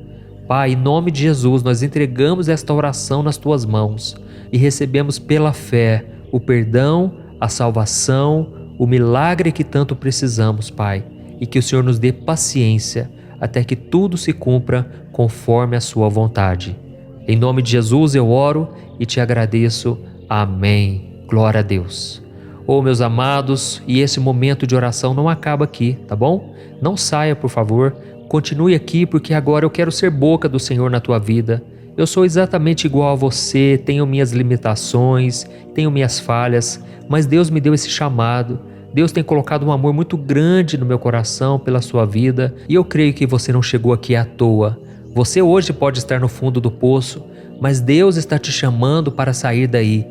Pai, em nome de Jesus, nós entregamos esta oração nas Tuas mãos e recebemos pela fé o perdão, a salvação, o milagre que tanto precisamos, Pai, e que o Senhor nos dê paciência até que tudo se cumpra conforme a sua vontade. Em nome de Jesus eu oro e te agradeço. Amém. Glória a Deus. Oh, meus amados, e esse momento de oração não acaba aqui, tá bom? Não saia, por favor. Continue aqui, porque agora eu quero ser boca do Senhor na tua vida. Eu sou exatamente igual a você, tenho minhas limitações, tenho minhas falhas, mas Deus me deu esse chamado. Deus tem colocado um amor muito grande no meu coração pela sua vida e eu creio que você não chegou aqui à toa. Você hoje pode estar no fundo do poço, mas Deus está te chamando para sair daí.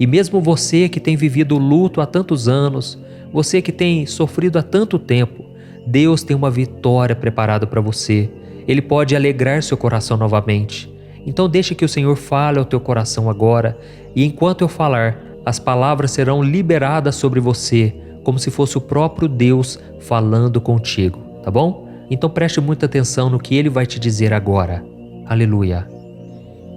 E mesmo você que tem vivido luto há tantos anos, você que tem sofrido há tanto tempo, Deus tem uma vitória preparada para você. Ele pode alegrar seu coração novamente. Então deixe que o Senhor fale ao teu coração agora e enquanto eu falar, as palavras serão liberadas sobre você, como se fosse o próprio Deus falando contigo, tá bom? Então preste muita atenção no que Ele vai te dizer agora. Aleluia.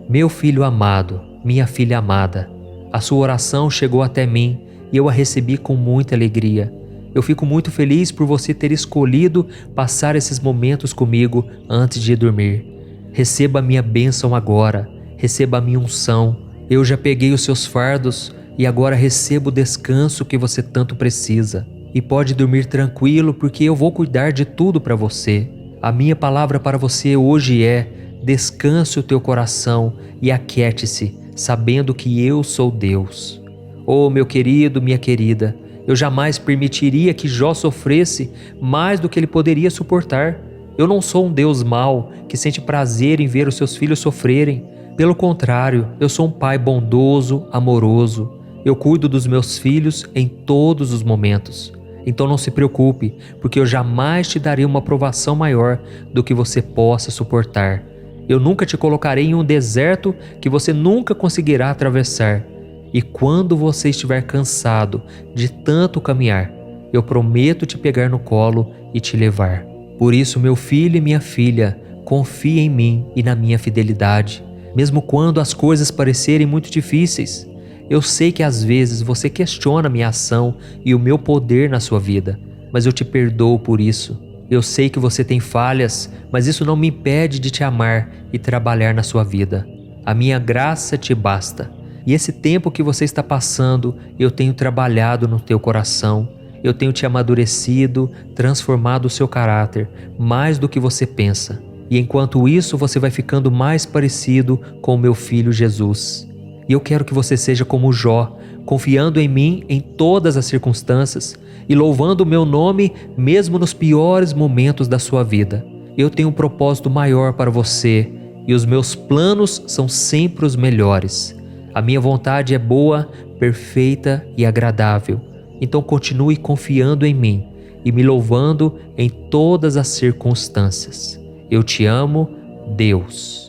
Meu filho amado, minha filha amada, a sua oração chegou até mim e eu a recebi com muita alegria. Eu fico muito feliz por você ter escolhido passar esses momentos comigo antes de dormir. Receba a minha bênção agora, receba a minha unção. Eu já peguei os seus fardos e agora receba o descanso que você tanto precisa. E pode dormir tranquilo porque eu vou cuidar de tudo para você. A minha palavra para você hoje é: descanse o teu coração e aquiete-se, sabendo que eu sou Deus. Oh, meu querido, minha querida, eu jamais permitiria que Jó sofresse mais do que ele poderia suportar. Eu não sou um Deus mau que sente prazer em ver os seus filhos sofrerem. Pelo contrário, eu sou um pai bondoso, amoroso. Eu cuido dos meus filhos em todos os momentos. Então não se preocupe, porque eu jamais te darei uma provação maior do que você possa suportar. Eu nunca te colocarei em um deserto que você nunca conseguirá atravessar. E quando você estiver cansado de tanto caminhar, eu prometo te pegar no colo e te levar. Por isso, meu filho e minha filha, confie em mim e na minha fidelidade, mesmo quando as coisas parecerem muito difíceis. Eu sei que às vezes você questiona minha ação e o meu poder na sua vida, mas eu te perdoo por isso. Eu sei que você tem falhas, mas isso não me impede de te amar e trabalhar na sua vida. A minha graça te basta. E esse tempo que você está passando, eu tenho trabalhado no teu coração. Eu tenho te amadurecido, transformado o seu caráter, mais do que você pensa. E enquanto isso, você vai ficando mais parecido com o meu filho Jesus. E eu quero que você seja como Jó, confiando em mim em todas as circunstâncias e louvando o meu nome mesmo nos piores momentos da sua vida. Eu tenho um propósito maior para você e os meus planos são sempre os melhores. A minha vontade é boa, perfeita e agradável. Então continue confiando em mim e me louvando em todas as circunstâncias. Eu te amo, Deus.